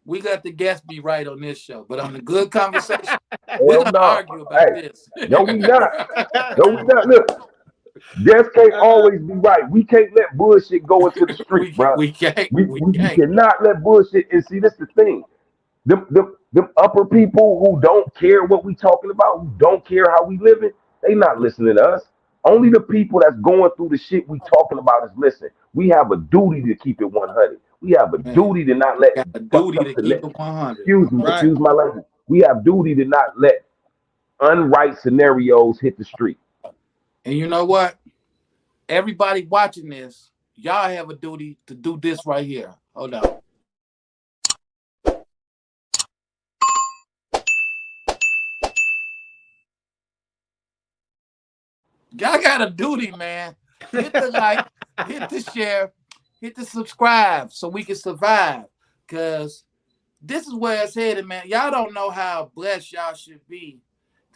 we let the guest be right on this show. But on the good conversation, we're hell gonna no. argue Hey, about this. no, we not. No, we not. Look, guests can't always be right. We can't let bullshit go into the street, bro. we can't. We, We we, we can't. cannot let bullshit. And see, this the thing. Them upper people who don't care what we talking about, who don't care how we living, they not listening to us. Only the people that's going through the shit we talking about is listening. We have a duty to keep it 100. We have a Man, duty to not let got a fucked duty up to to let. keep it 100. Right. Excuse my language. We have duty to not let unright scenarios hit the street. And you know what? Everybody watching this, y'all have a duty to do this right here. Hold on. Y'all got a duty, man. Hit the like, hit the share, hit the subscribe so we can survive. Cause this is where it's headed, man. Y'all don't know how blessed y'all should be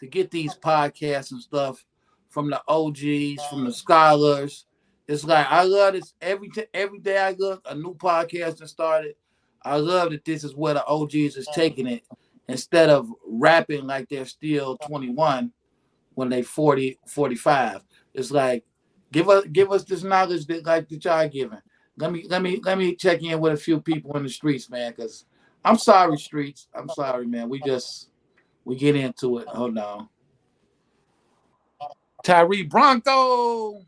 to get these podcasts and stuff from the OGs, from the scholars. It's like I love this every day I look a new podcast that started. I love that this is where the OGs is taking it instead of rapping like they're still 21 when they 40, 45. It's like give us this knowledge that y'all giving. Let me check in with a few people in the streets, man, because I'm sorry, streets. I'm sorry, man. We get into it. Hold on. Tyree Bronco.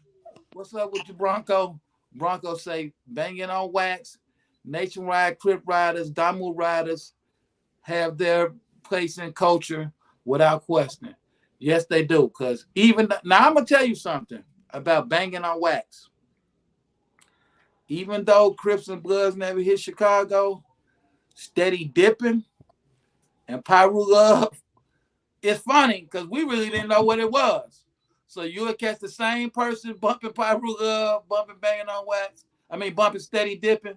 What's up with you, Bronco? Bronco say banging on wax. Nationwide Crip riders, Damu riders have their place in culture without question. Yes, they do. Because now I'm gonna tell you something about banging on wax. Even though Crips and Bloods never hit Chicago, steady dipping and Pyru Love, it's funny because we really didn't know what it was. So you would catch the same person bumping Pyru Love, bumping banging on wax. I mean, bumping steady dipping.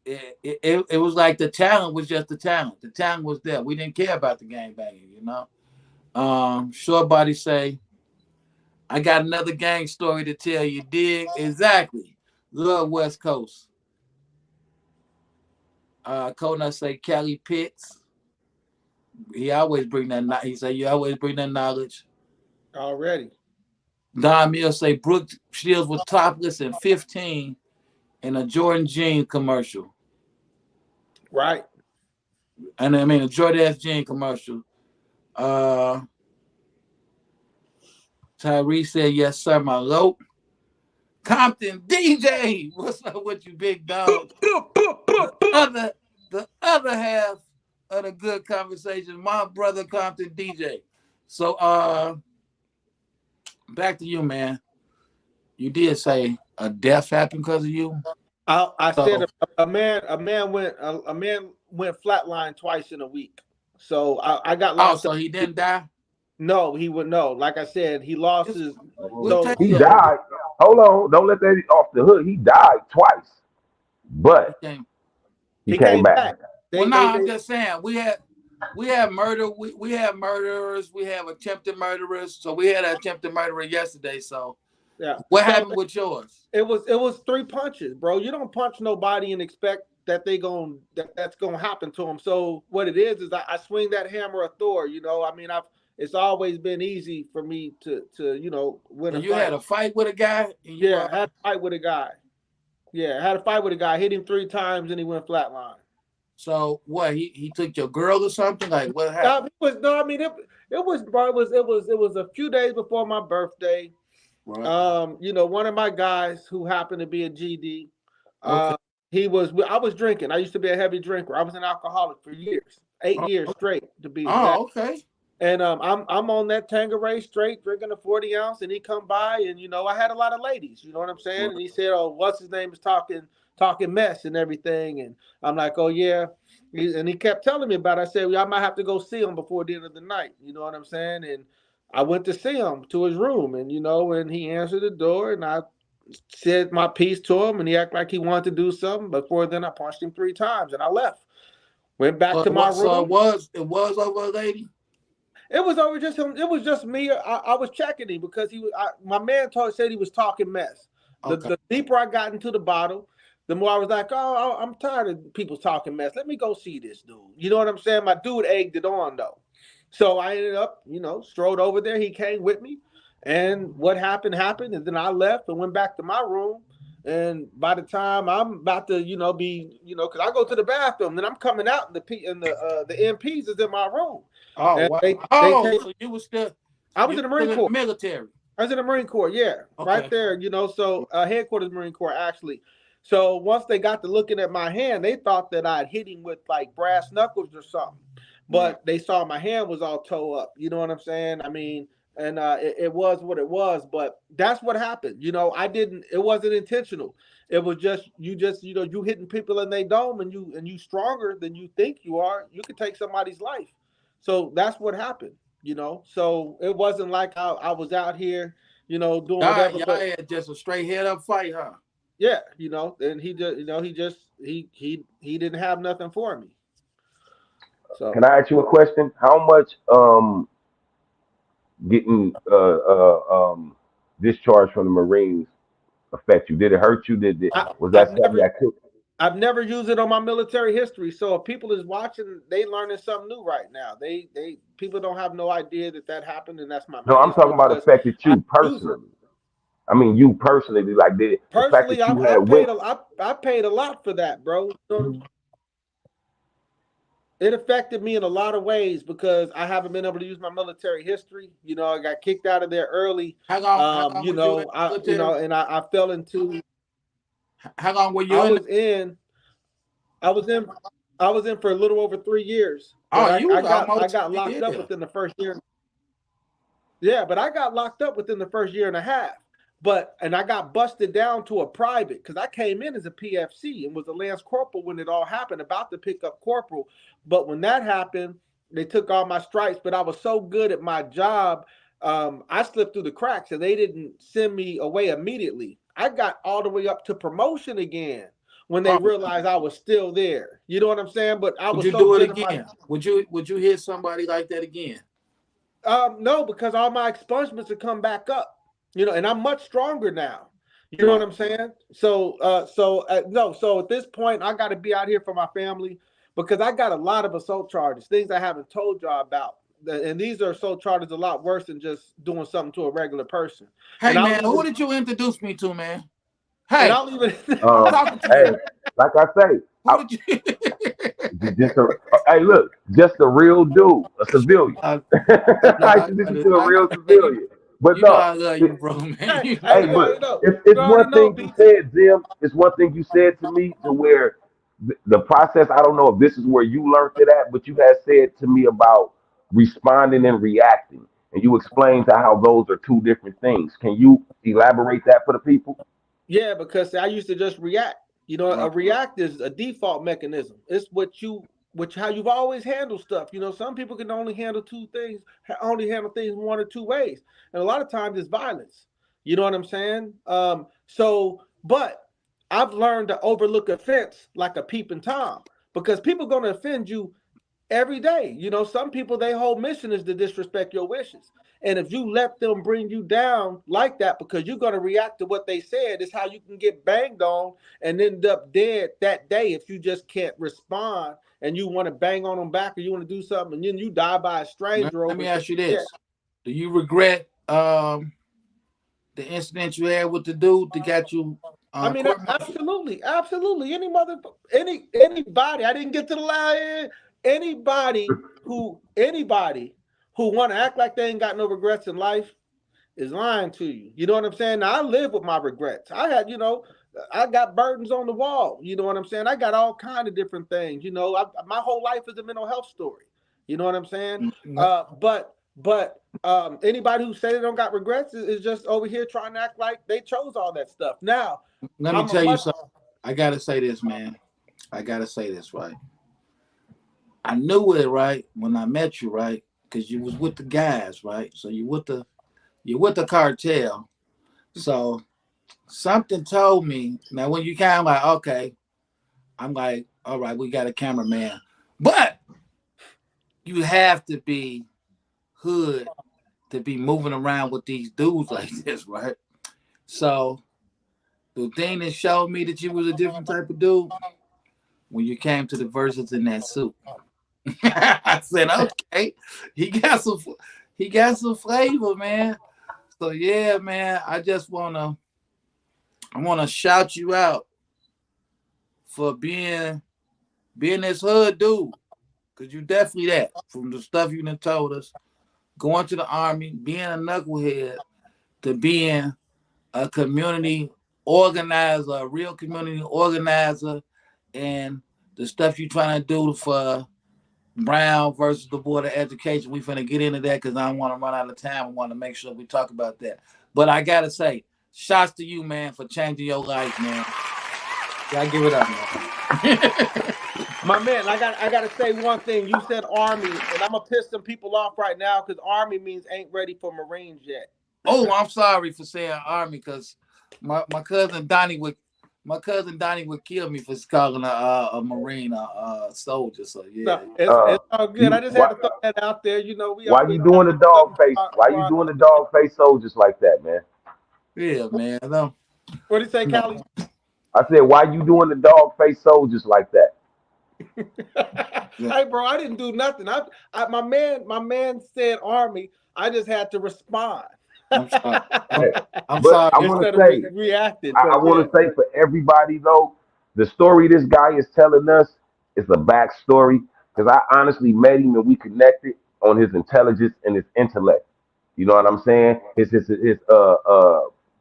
It was like the talent was just the talent. The talent was there. We didn't care about the gang banging, you know. Short Body say, I got another gang story to tell you. Dig exactly. Love West Coast. Kona say Cali Pitts. He always bring that. He say you always bring that knowledge. Already. Don Mill say Brooke Shields was topless in 15 in a Jordan jean commercial. Right. And I mean a Jordan jean commercial. Tyree said, yes, sir, my lope. Compton DJ, what's up with you, big dog? The other half of the good conversation, my brother Compton DJ. So back to you, man. You did say a death happened because of you. I So, said a man went flatline twice in a week. So I got locked so up. he didn't die. No, he would no. Like I said, he lost his. We'll So take He you. died. Hold on, don't let that off the hook. He died twice, but he came came back. back. Well, no, I'm just saying we have murder. We have murderers. We have attempted murderers. So we had an attempted murderer yesterday. So yeah. what happened with yours? It was 3 punches, bro. You don't punch nobody and expect that that's gonna happen to them. So what it is I swing that hammer of Thor. You know, I mean, it's always been easy for me to win So a you fight. had a fight with a guy. I had a fight with a guy. Yeah, I had a fight with a guy, hit him 3 times, and he went flatline. So what? He took your girl or something? Like what happened? It was a few days before my birthday. Right. One of my guys who happened to be a GD, Okay. I was drinking. I used to be a heavy drinker. I was an alcoholic for years, 8 years straight to be exact. Oh, okay. And I'm on that Tanqueray straight, drinking a 40 ounce, and he come by, and I had a lot of ladies, you know what I'm saying? And he said, "Oh, what's his name is talking mess and everything," and I'm like, "Oh yeah," and he kept telling me about it. I said, "Well, I might have to go see him before the end of the night," you know what I'm saying? And I went to see him to his room, and and he answered the door, and I said my piece to him, and he acted like he wanted to do something. Before then, I punched him 3 times, and I left. Went back to my room. So it was over a lady. It was over just him. It was just me. I was checking him because my man said he was talking mess. Okay. The deeper I got into the bottle, the more I was like, oh, I'm tired of people talking mess. Let me go see this dude. You know what I'm saying? My dude egged it on though. So I ended up, strolled over there. He came with me, and what happened, and then I left and went back to my room. And by the time I'm about to, because I go to the bathroom, then I'm coming out, and the MPs is in my room. Oh, and wow. So you was still. I was in the Marine Corps. Military. I was in the Marine Corps, yeah, Okay. right there. So headquarters Marine Corps actually. So once they got to looking at my hand, they thought that I'd hit him with like brass knuckles or something, but they saw my hand was all toe up. You know what I'm saying? I mean. And it was what it was, but that's what happened. It wasn't intentional. It was just you hitting people in their dome, and you stronger than you think you are. You could take somebody's life. So that's what happened, So it wasn't like I was out here, doing whatever. Y'all had just a straight head up fight, huh? Yeah, and he just, he didn't have nothing for me. So can I ask you a question? How much getting discharged from the Marines affect you? Did it hurt you? Was that something that could? I've never used it on my military history. So if people is watching, they learning something new right now. People don't have no idea that happened, and that's my. No, I'm talking about affected you personally. I mean, you personally, like did it? Personally, I paid a lot for that, bro. It affected me in a lot of ways because I haven't been able to use my military history. I got kicked out of there early. How long I fell into. How long were you I was in for a little over 3 years. Oh, I got locked up within the first year. Yeah, but I got locked up within the first year and a half. And I got busted down to a private because I came in as a PFC and was a Lance Corporal when it all happened, about to pick up Corporal. But when that happened, they took all my stripes. But I was so good at my job, I slipped through the cracks, and they didn't send me away immediately. I got all the way up to promotion again when they realized I was still there. You know what I'm saying? But I was. Would you do it again? Would you hit somebody like that again? No, because all my expungements have come back up. And I'm much stronger now. You know what I'm saying? So at this point, I got to be out here for my family because I got a lot of assault charges, things I haven't told y'all about. And these are assault charges a lot worse than just doing something to a regular person. Hey, man, who did you introduce me to, man? Hey, I'll even hey, like I say, hey, look, just a real dude, a civilian. I introduced you to a real civilian. But no, I love you, bro, man. Hey, but it's one thing you said, Zeem. It's one thing you said to me to where the process. I don't know if this is where you learned it at, but you had said to me about responding and reacting, and you explained to how those are 2 different things. Can you elaborate that for the people? Yeah, because I used to just react. A react is a default mechanism. It's how you've always handled stuff. Some people can only handle 2 things, only handle things 1 or 2 ways. And a lot of times it's violence. You know what I'm saying? But I've learned to overlook offense like a peeping Tom, because people are going to offend you every day. Some people, their whole mission is to disrespect your wishes. And if you let them bring you down like that because you're going to react to what they said, is how you can get banged on and end up dead that day if you just can't respond and you want to bang on them back or you want to do something and then you die by a stranger. Let me ask you this. Do you regret the incident you had with the dude that got you I mean, Courtney, absolutely. Anybody. I didn't get to the line. Anybody who want to act like they ain't got no regrets in life is lying to you. You know what I'm saying? Now, I live with my regrets. I got burdens on the wall. You know what I'm saying? I got all kind of different things. My whole life is a mental health story. You know what I'm saying? But anybody who say they don't got regrets is just over here trying to act like they chose all that stuff. Now, let me tell you something. I gotta say this, man. I gotta say this, right? I knew it, right, when I met you, right? Because you was with the guys, right? So you're with the cartel. So something told me. Now, when you kind of like, okay, I'm like, all right, we got a cameraman, but you have to be hood to be moving around with these dudes like this, right? So the thing that showed me that you was a different type of dude when you came to the verses in that suit. I said, okay, he got some flavor, man. So yeah, man, I wanna shout you out for being this hood dude, cause you definitely that from the stuff you done told us. Going to the army, being a knucklehead, to being a community organizer, a real community organizer, and the stuff you trying to do for Brown versus the Board of Education. We finna get into that because I don't want to run out of time. I want to make sure we talk about that. But I gotta say, shots to you, man, for changing your life, man. Gotta give it up, man. My man, I gotta say one thing. You said Army, and I'm gonna piss some people off right now because Army means ain't ready for Marines yet. Oh, I'm sorry for saying Army because my cousin Donnie would kill me for calling a Marine a soldier. So yeah, it's all good. I just had to throw that out there. Why you doing the dog face? Why you doing the dog face soldiers like that, man? Yeah, man. What did you say, Callie? I said, why you doing the dog face soldiers like that? Hey, bro, I didn't do nothing. My man said Army. I just had to respond. I'm sorry. I'm but sorry. I want to say, reacted. I want to say for everybody though, the story this guy is telling us is a backstory because I honestly met him and we connected on his intelligence and his intellect. You know what I'm saying? His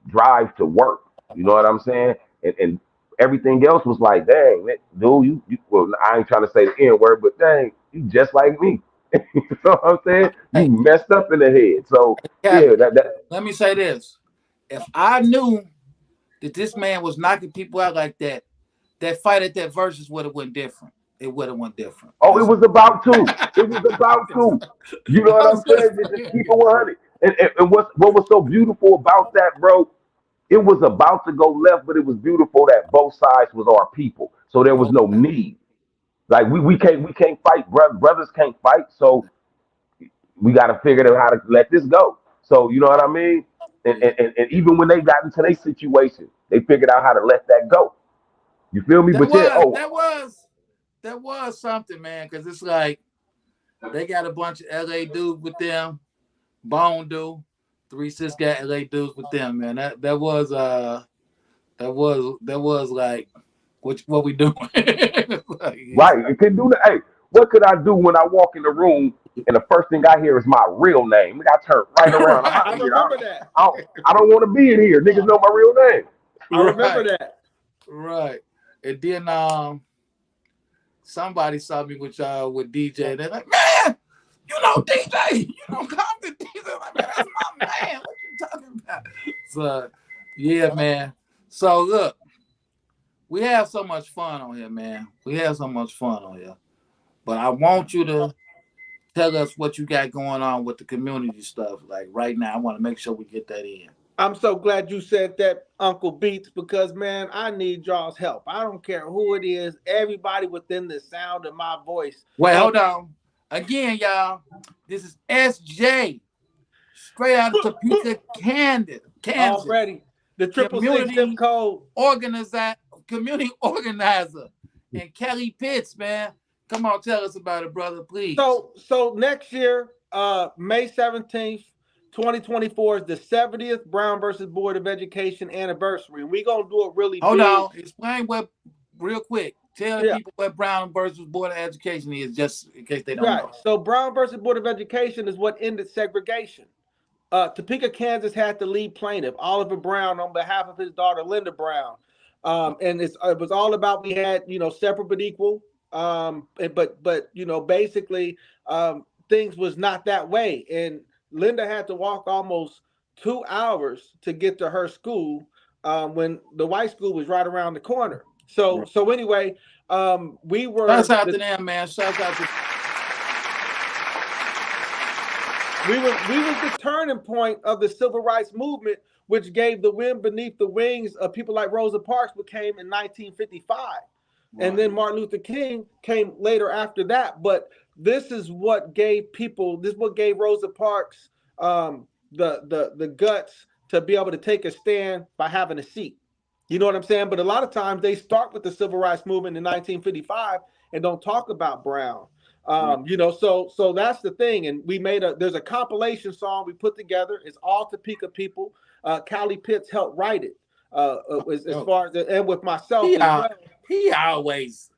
drive to work. You know what I'm saying? And everything else was like, dang, dude, you well, I ain't trying to say the N word, but dang, you just like me. You know what I'm saying? You messed up in the head. So Captain, yeah, let me say this. If I knew that this man was knocking people out like that, that fight at that versus would have went different. It would have went different. oh, it was about to. It was about to. You know what I'm saying? Just keep it 100. And what was so beautiful about that, bro? It was about to go left, but it was beautiful that both sides was our people. So there was no need. Like we can't fight, brothers can't fight. So we got to figure out how to let this go. So you know what I mean? And even when they got into their situation, they figured out how to let that go. You feel me? That was something, man, because it's like they got a bunch of LA dudes with them, Bone dude, 3 6 got LA dudes with them, man. That was like what we doing. Right. It couldn't do that. Hey, what could I do when I walk in the room and the first thing I hear is my real name? I turn right around. I'm out I of here. remember that. I don't want to be in here. Niggas know my real name. I remember that. Right. And then somebody saw me with DJ. They're like, man, you know DJ. You don't come to DJ. Like, man, that's my man. What you talking about? So yeah, man. So look, we have so much fun on here, man. We have so much fun on here. But I want you to tell us what you got going on with the community stuff. Like right now, I want to make sure we get that in. I'm so glad you said that, Uncle Beats, because, man, I need y'all's help. I don't care who it is. Everybody within the sound of my voice. Wait, hold on. Again, y'all, this is SJ, straight out of Topeka, Kansas. Already. The 666 zip code. Community organizer. And Cali Pitts, man. Come on, tell us about it, brother, please. So next year, May 17th, 2024 is the 70th Brown versus Board of Education anniversary, and we're gonna do it really Hold big. on, explain what real quick. Tell the Yeah. people what Brown versus Board of Education is, just in case they don't Right. know. So Brown versus Board of Education is what ended segregation. Topeka, Kansas had the lead plaintiff, Oliver Brown, on behalf of his daughter, Linda Brown. And it was all about, we had, separate but equal. But basically, things was not that way. And Linda had to walk almost 2 hours to get to her school when the white school was right around the corner. So anyway, we were. Shouts out to them, man. Shouts out to. We was the turning point of the civil rights movement, which gave the wind beneath the wings of people like Rosa Parks became in 1955. Right. And then Martin Luther King came later after that. But this is what gave Rosa Parks the guts to be able to take a stand by having a seat. You know what I'm saying? But a lot of times they start with the civil rights movement in 1955 and don't talk about Brown. So that's the thing. And we there's a compilation song we put together. It's all Topeka people. Cali Pitts helped write it. As far as and with myself as well. He always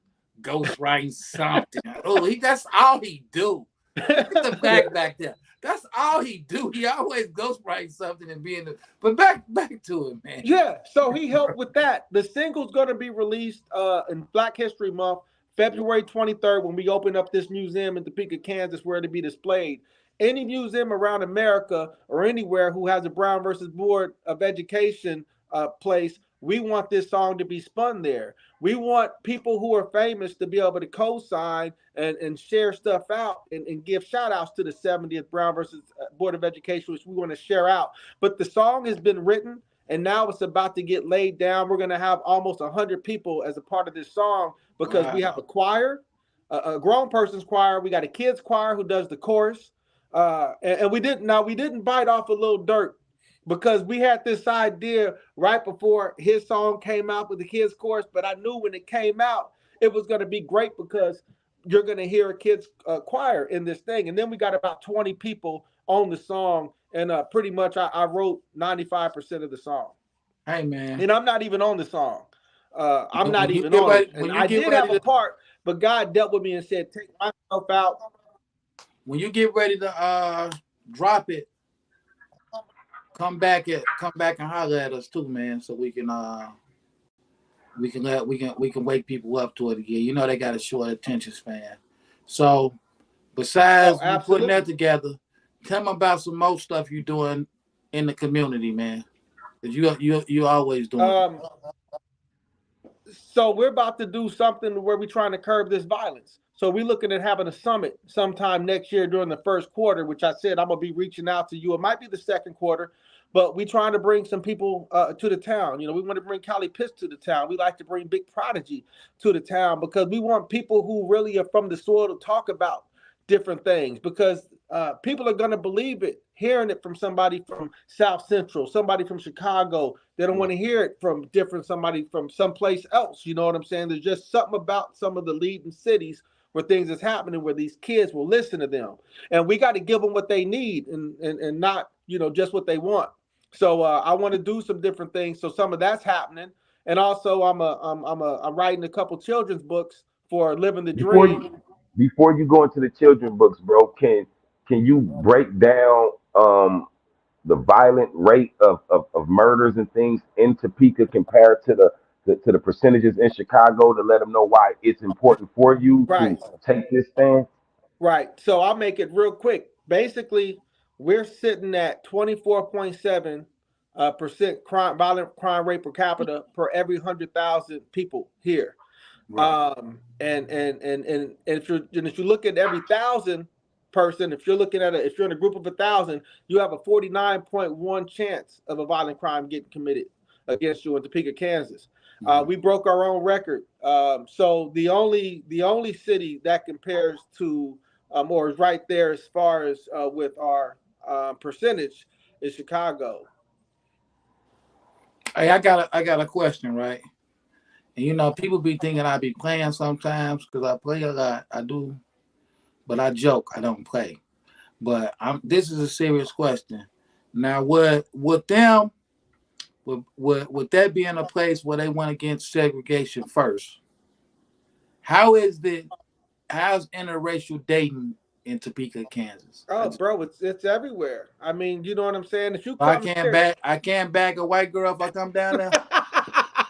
ghostwriting something. That's all he do. Get the back there. That's all he do. He always ghostwrites something and being but back to it, man. Yeah, so he helped with that. The single's gonna be released in Black History Month, February 23rd, when we open up this museum in Topeka, Kansas, where it'll be displayed. Any museum around America or anywhere who has a Brown versus Board of Education place, we want this song to be spun there. We want people who are famous to be able to co-sign and share stuff out and give shout outs to the 70th Brown versus Board of Education, which we want to share out. But the song has been written, and now it's about to get laid down. We're going to have almost 100 people as a part of this song because we have a choir, a grown person's choir. We got a kids choir who does the chorus. And we didn't bite off a little dirt, because we had this idea right before his song came out with the kids chorus. But I knew when it came out, it was going to be great because you're going to hear a kids choir in this thing. And then we got about 20 people on the song. And pretty much I wrote 95% of the song. Hey, man. And I'm not even on the song. I'm not even on it. And I did have a part, but God dealt with me and said, take myself out. When you get ready to drop it, come back and holler at us too, man, so we can wake people up to it again. You know they got a short attention span. So besides putting that together, tell me about some more stuff you're doing in the community, man. Because you always doing. So we're about to do something where we're trying to curb this violence. So we're looking at having a summit sometime next year during the first quarter, which I said I'm going to be reaching out to you. It might be the second quarter, but we're trying to bring some people to the town. We want to bring Cali Pitts to the town. We like to bring Big Prodigy to the town because we want people who really are from the soil to talk about different things, because people are going to believe it, hearing it from somebody from South Central, somebody from Chicago. They don't want to hear it from somebody from someplace else. You know what I'm saying? There's just something about some of the leading cities where things is happening, where these kids will listen to them, and we got to give them what they need and not, just what they want. So I want to do some different things. So some of that's happening. And also I'm writing a couple children's books for Living the Dream. Before you go into the children's books, bro, can you break down the violent rate of murders and things in Topeka compared to the percentages in Chicago, to let them know why it's important for you to take this stand? Right. So I'll make it real quick. Basically, we're sitting at 24.7% violent crime rate per capita per every 100,000 people here. Right. And if you look at every 1,000 person, if you're in a group of 1,000, you have a 49.1 chance of a violent crime getting committed against you in Topeka, Kansas. We broke our own record. So the only city that compares to or is right there as far as with our percentage is Chicago. Hey, I got a question, right? And people be thinking I be playing sometimes because I play a lot. I do, but I joke. I don't play. But this is a serious question. Now, with them, with that being a place where they went against segregation first, how's interracial dating in Topeka, Kansas? Oh, bro, it's everywhere. I mean, you know what I'm saying? If you I come can't here, back. I can't back a white girl if I come down there.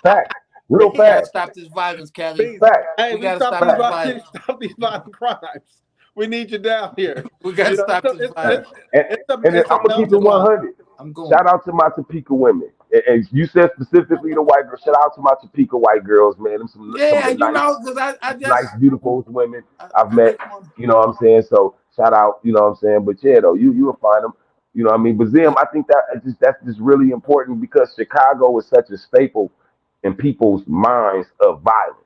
Facts, real We gotta facts, stop this violence, Kelly. please, facts, hey, We we gotta stop stop these this facts. violent, violence. stop these violent crimes. We need you down here. We gotta You know, stop this Facts. violence. And, and then it's a I'm gonna keep it melting pot. 100. I'm going. Shout out to my Topeka women. And you said specifically the white girls. Shout out to my Topeka white girls, man. Them some of Yeah, the you nice, know, because nice, beautiful women I've I met. just want. You know what I'm saying? So shout out. You know what I'm saying? But yeah, though you will find them. You know what I mean? But Zim, Yeah, I think that's just really important because Chicago is such a staple in people's minds of violence,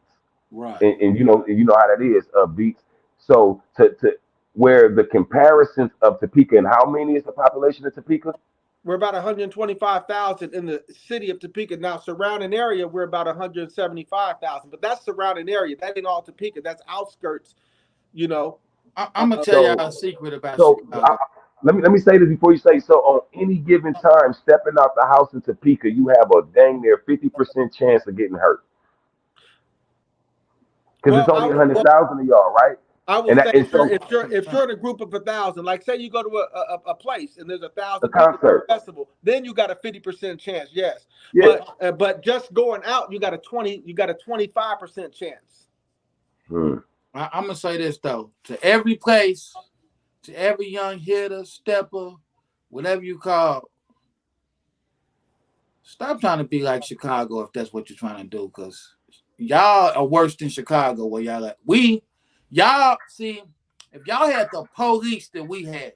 right. and you know how that is beats. So to where the comparisons of Topeka and how many is the population of Topeka? We're about 125,000 in the city of Topeka. Now, surrounding area, we're about 175,000. But that's surrounding area. That ain't all Topeka. That's outskirts. You know. I'm gonna tell y'all So a secret about So Chicago. let me say this before you say. So on any given time, stepping out the house in Topeka, you have a dang near 50% chance of getting hurt because it's Well, only 100,000 of y'all, right? I would And say that, and so if you're in a group of 1,000, like say you go to a place and there's a the 1,000 people at concert, a festival, then you got a 50% chance. Yes, yeah. but just going out, you got a 25% chance. Hmm. I'm gonna say this though: to every place, to every young hitter, stepper, whatever you call, stop trying to be like Chicago if that's what you're trying to do, because y'all are worse than Chicago where y'all at. Y'all see, if y'all had the police that we had,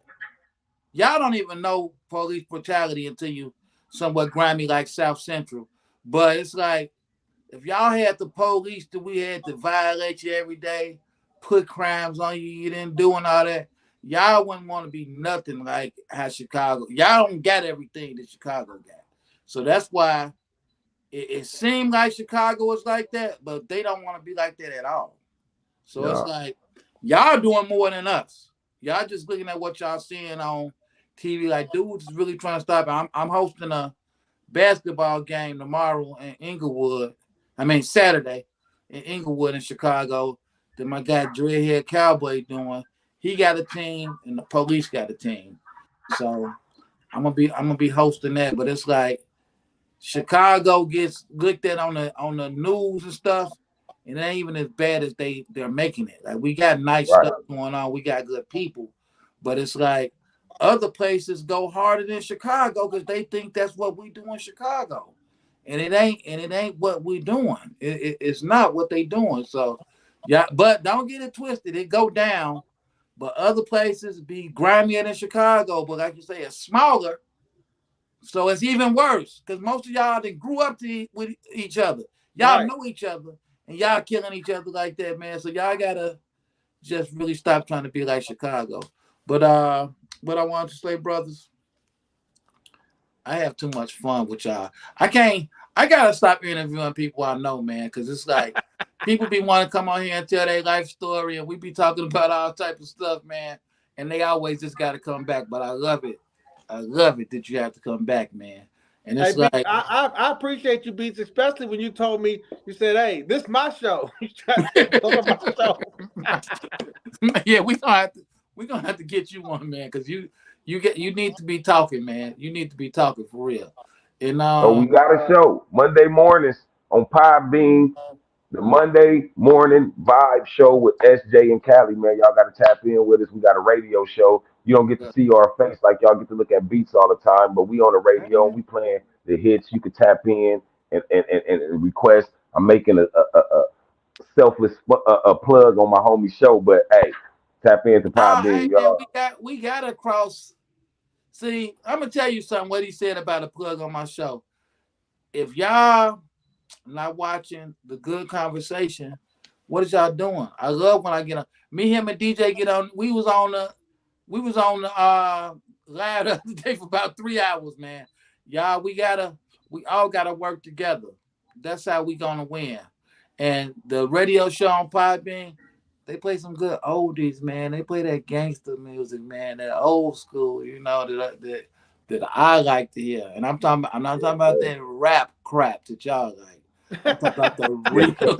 y'all don't even know police brutality until you somewhat grimy like South Central. But it's like if y'all had the police that we had to violate you every day, put crimes on you, you didn't doing all that, y'all wouldn't want to be nothing like how Chicago. Y'all don't got everything that Chicago got. So that's why it seemed like Chicago was like that, but they don't want to be like that at all. So it's Yeah. like y'all doing more than us. Y'all just looking at what y'all seeing on TV. Like dudes is really trying to stop it. I'm hosting a basketball game tomorrow in Inglewood. I mean Saturday in Inglewood in Chicago. That my guy Dreadhead Cowboy doing. He got a team and the police got a team. So I'm gonna be hosting that. But it's like Chicago gets looked at on the news and stuff, and it ain't even as bad as they're making it. Like we got nice Right. stuff going on, we got good people, but it's like other places go harder than Chicago because they think that's what we do in Chicago, and it ain't what we doing. It's not what they doing. So yeah, but don't get it twisted. It go down, but other places be grimier than Chicago. But like you say, it's smaller. So it's even worse because most of y'all that grew up with each other. Y'all Right. know each other and y'all killing each other like that, man. So y'all gotta just really stop trying to be like Chicago. But what I want to say, brothers, I have too much fun with y'all. I can't. I gotta stop interviewing people I know, man, because it's like people be wanting to come on here and tell their life story, and we be talking about all type of stuff, man. And they always just gotta come back. But I love it. I love it that you have to come back, man. And Hey, it's Beats, like, I appreciate you, Beats, especially when you told me you said, "Hey, this is my show." You tried to come on my show. yeah, we gonna have to get you one, man, because you need to be talking, man. You need to be talking for real. And Oh, we got a show Monday mornings on Podbean. The Monday morning vibe show with SJ and Cali, man. Y'all got to tap in with us. We got a radio show. You don't get to see our face like y'all get to look at beats all the time, but we on the radio and we playing the hits. You can tap in and request. I'm making a selfless a plug on my homie show, but hey, tap into hey Podbean, man, y'all. we gotta cross. See, I'm gonna tell you something. What he said about a plug on my show. If y'all not watching the good conversation, what is y'all doing? I love when I get on. Me, him, and DJ get on. We was on the live the other day for about 3 hours, man. Y'all, we all gotta work together. That's how we gonna win. And the radio show on Podbean, they play some good oldies, man. They play that gangster music, man. That old school, that that I like to hear. And I'm not talking about that rap crap that y'all like. I'm talking about the real stuff.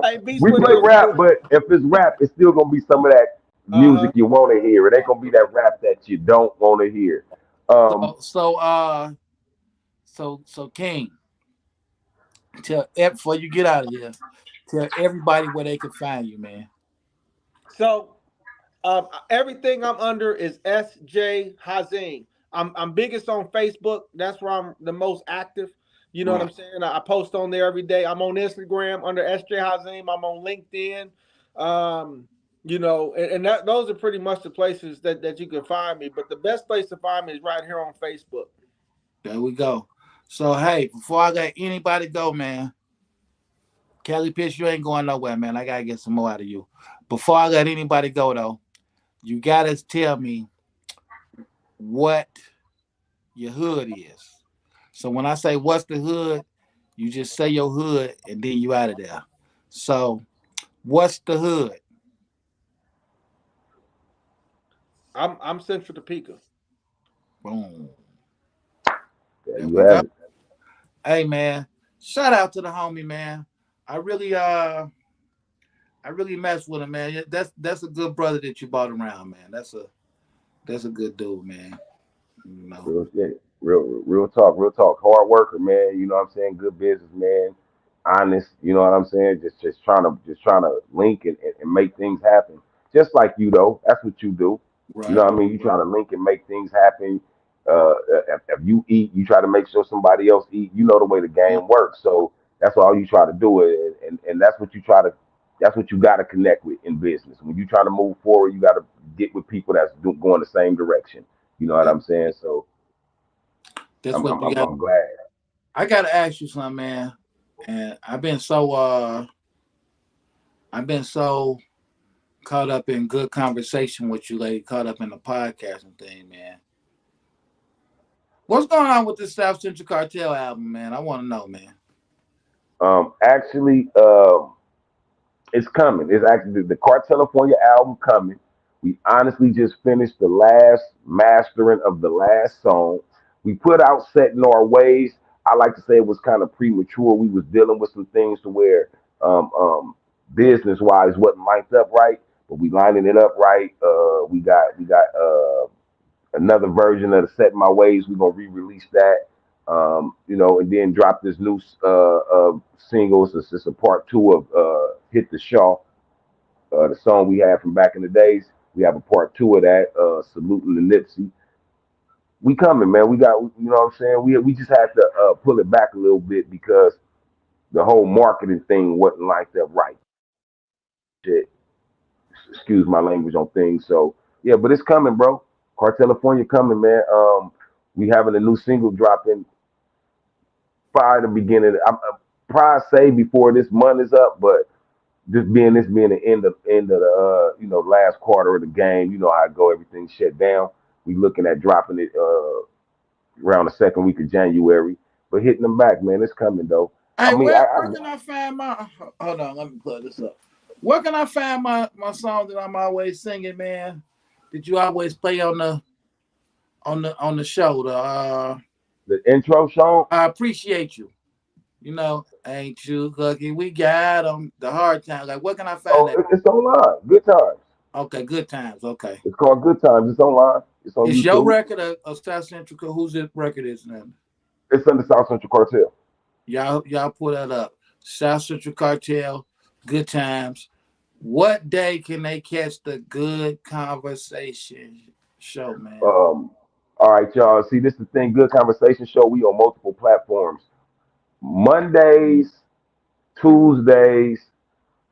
Hey, Beast, We what play is rap, but if it's rap, it's still gonna be some of that music uh-huh. you want to hear. It ain't gonna be that rap that you don't want to hear. Um, So King, before you get out of here, tell everybody where they can find you, man. So everything I'm under is SJ Hazim. I'm biggest on Facebook. That's where I'm the most active. You know what Right. I'm saying? I post on there every day. I'm on Instagram under SJ Hazim. I'm on LinkedIn. Um, and those are pretty much the places that you can find me. But the best place to find me is right here on Facebook. There we go. So hey, before I let anybody go, man, Cali Pitts, you ain't going nowhere, man. I gotta get some more out of you. Before I let anybody go though, you gotta tell me what your hood is. So when I say what's the hood, you just say your hood and then you out of there. So what's the hood? I'm Central Topeka. Boom. there There you we go. have it. Hey man, shout out to the homie, man. I really I really mess with him, man. Yeah, that's a good brother that you brought around, man. That's a good dude, man. You know. Real shit. Real talk, real talk. Hard worker, man. You know what I'm saying? Good business, man. Honest, you know what I'm saying? Just trying to link and make things happen. Just like you though. That's what you do. You know Right. what I mean? You try to link and make things happen. If you eat, you try to make sure somebody else eat. You know the way the Yeah. game works. So that's all you try to do. And that's what you got to connect with in business. When you try to move forward, you got to get with people going the same direction. You know what Yeah. I'm saying? So That's I'm what I'm you I'm, got. I'm glad. I gotta ask you something, man. And I've been so caught up in good conversation with you, lady, caught up in the podcasting thing, man. What's going on with this South Central Cartel album, man? I want to know, man. Actually, it's coming. It's actually the California album coming. We honestly just finished the last mastering of the last song. We put out Set in Our Ways. I like to say it was kind of premature. We was dealing with some things to where business wise wasn't lined up right, but we lining it up right. We got another version of the Set in My Ways. We're gonna re-release that. And then drop this new single. It's a part two of Hit the Shaw, the song we had from back in the days. We have a part two of that, saluting the Nipsey. We coming, man. We got, you know what I'm saying. We just have to pull it back a little bit because the whole marketing thing wasn't lined up right. Shit, excuse my language on things. So yeah, but it's coming, bro. California coming, man. We having a new single dropping by the beginning. I'm probably say before this month is up, but this being the end of the last quarter of the game, you know how it go. Everything shut down. We looking at dropping it around the second week of January, but hitting them back, man. It's coming though. I Hey, mean, I, where can I find my? Hold on, let me plug this up. Where can I find my song that I'm always singing, man? That you always play on the show. the intro song. I appreciate you. You know, ain't you lucky? We got them. The hard time. Like, where can I find Oh, that? it's online. Good times. Okay, good times. Okay, It's called Good Times. It's online. It's on it's your YouTube. record of South Central. Whose it record is now? It's under South Central Cartel. Y'all pull that up. South Central Cartel. Good times. What day can they catch the Good Conversation show, man? Um, all right, y'all. See, this is the thing. Good Conversation Show. We on multiple platforms. Mondays, Tuesdays,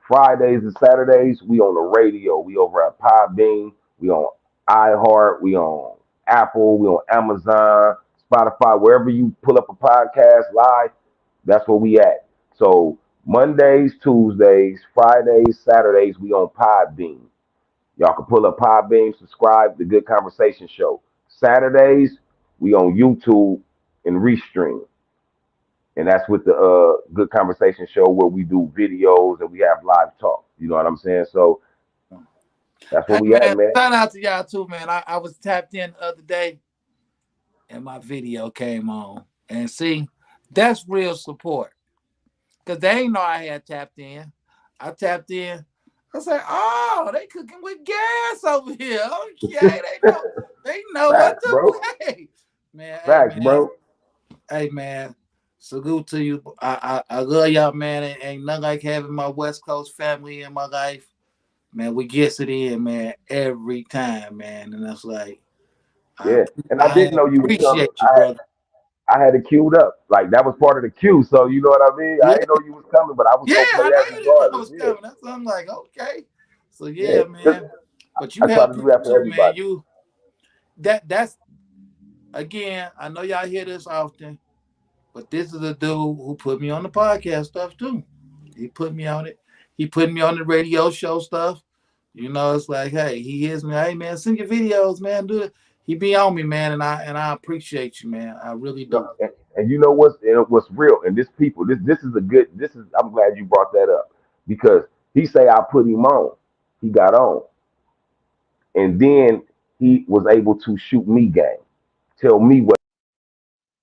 Fridays, and Saturdays. We on the radio. We over at Podbean. We on iHeart. We on Apple. We on Amazon, Spotify. Wherever you pull up a podcast live, that's where we at. So Mondays, Tuesdays, Fridays, Saturdays, we on Podbean. Y'all can pull up Podbean, subscribe to Good Conversation Show. Saturdays, we on YouTube and Restream. And that's with the Good Conversation Show where we do videos and we have live talk. You know what I'm saying? So that's where Hey we at, man, man. shout out to y'all too, man. I was tapped in the other day. and my video came on. And see, that's real support. Because they ain't know I had tapped in. I tapped in. I was like, oh, they cooking with gas over here. Okay, they know what Facts, to bro. play. Man, Facts, bro. hey man, salute to you. I love y'all, man. Ain't nothing like having my West Coast family in my life. Man, we gets it in, man, every time, man. And that's like Yeah. And I I didn't know you was coming. appreciate you, brother. I had it queued up. Like that was part of the queue. So you know what I mean? I Yeah, didn't know you was coming, but I was yeah, gonna play I know that you didn't know I regardless. was Yeah. coming. That's what I'm like, okay. So Yeah. yeah, 'Cause man. But you I try help to do people that for too, man. everybody. That's again, I know y'all hear this often, but this is a dude who put me on the podcast stuff too. He put me on it. He put me on the radio show stuff. You know, it's like, hey, he hears me. Hey, man, send your videos, man. Do it. He be on me, man, and I appreciate you, man. I really No, do. and you know what's real, and this people, this is a good. This is I'm glad you brought that up because he say I put him on. He got on, and then he was able to shoot me game, tell me what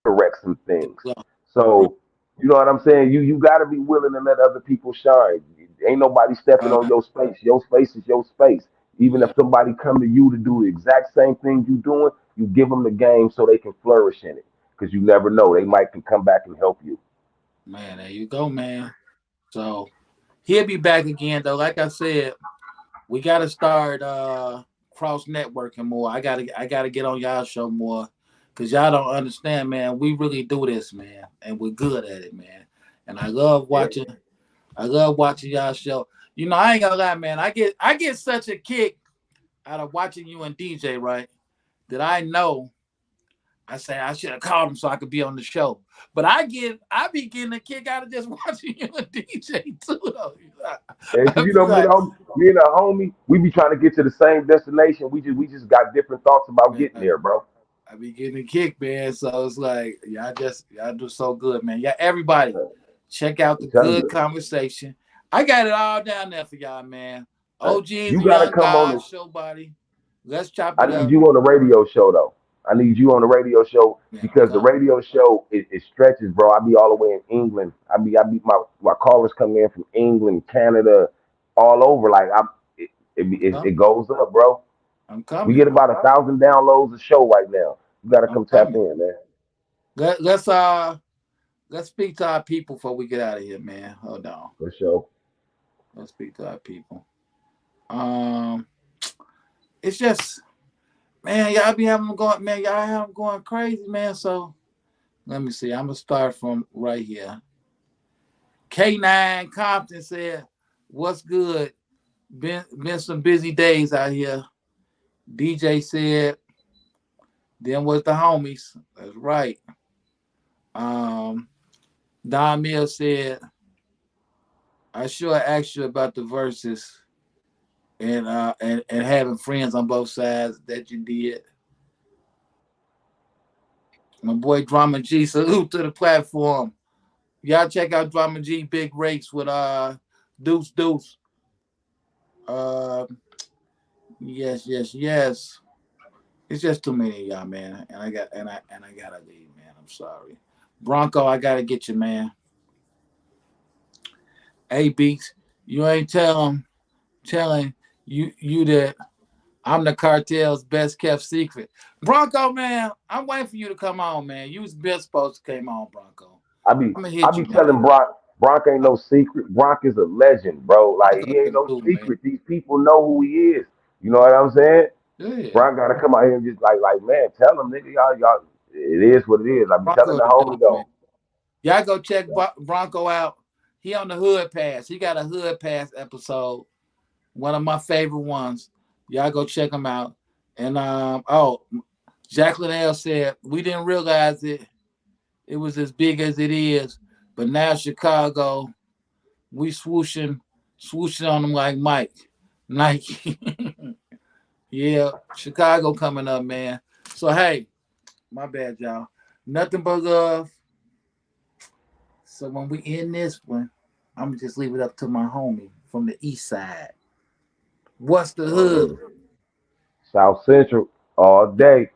correct some things. So, So you know what I'm saying. You got to be willing to let other people shine. Ain't nobody stepping on your space. Your space is your space. Even if yeah, somebody come to you to do the exact same thing you doing, you give them the game so they can flourish in it. Because you never know, they might can come back and help you. man, there you go, man. So he'll be back again, though. Like I said, we got to start cross networking more. I gotta get on y'all show more because y'all don't understand, man. We really do this, man, and we're good at it, man. And Yeah. I love watching y'all show. You know, I ain't gonna lie, man. I get such a kick out of watching you and DJ, right? That I know I say I should have called him so I could be on the show. But I be getting a kick out of just watching you and DJ too, though. And I cause you be know like, me and a homie, we be trying to get to the same destination. We just got different thoughts about man, getting there, bro. I be getting a kick, man. So it's like y'all do so good, man. Yeah, everybody, check out I'm the telling good you. conversation. I got it all down there for y'all, man. OG's You a gotta young come on guy, this. show body. Let's chop I it need up. you on the radio show though. I need you on the radio show Man, I'm because the coming. radio show it stretches, bro. I be all the way in England. I be my callers come in from England, Canada, all over. Like it goes up, bro. I'm We coming. get about 1,000 downloads a show right now. You gotta I'm come tap coming. in, man. Let's speak to our people before we get out of here, man. Hold on. For sure. Let's speak to our people. Um, it's just, man, y'all be having them going, man. Y'all have them going crazy, man. So let me see. I'm gonna start from right here. K9 Compton said, "What's good? Been some busy days out here." DJ said, "Then was the homies." That's right. Um, Don Mill said, "I sure asked you about the verses and having friends on both sides that you did." My boy Drama G, salute to the platform. Y'all check out Drama G Big Race with Deuce Deuce. Uh yes, yes, yes. It's just too many of y'all, man. And I gotta leave, man. I'm sorry. Bronco, I gotta get you, man. Hey Beats, you ain't telling you that I'm the cartel's best kept secret. Bronco, man, I'm waiting for you to come on, man. You was best supposed to come on, Bronco. I be I'm gonna I hit be you, man. telling Bronk ain't no secret. Bronk is a legend, bro. Like Bronco he ain't is no cool, man. secret. These people know who he is. You know what I'm saying? Yeah. Bronk gotta come out here and just like man, tell them nigga, y'all. It is what it is. I be telling Bronco the the dude, homie man. though. Y'all go check Bronco out. He on the Hood Pass. He got a Hood Pass episode. One of my favorite ones. Y'all go check him out. And Jacqueline L said we didn't realize it was as big as it is, but now Chicago, we swooshing on them like Mike, Nike. Yeah, Chicago coming up, man. So hey, my bad, y'all. Nothing but love. So when we end this one, I'm gonna just leave it up to my homie from the east side. What's the hood? South Central all day.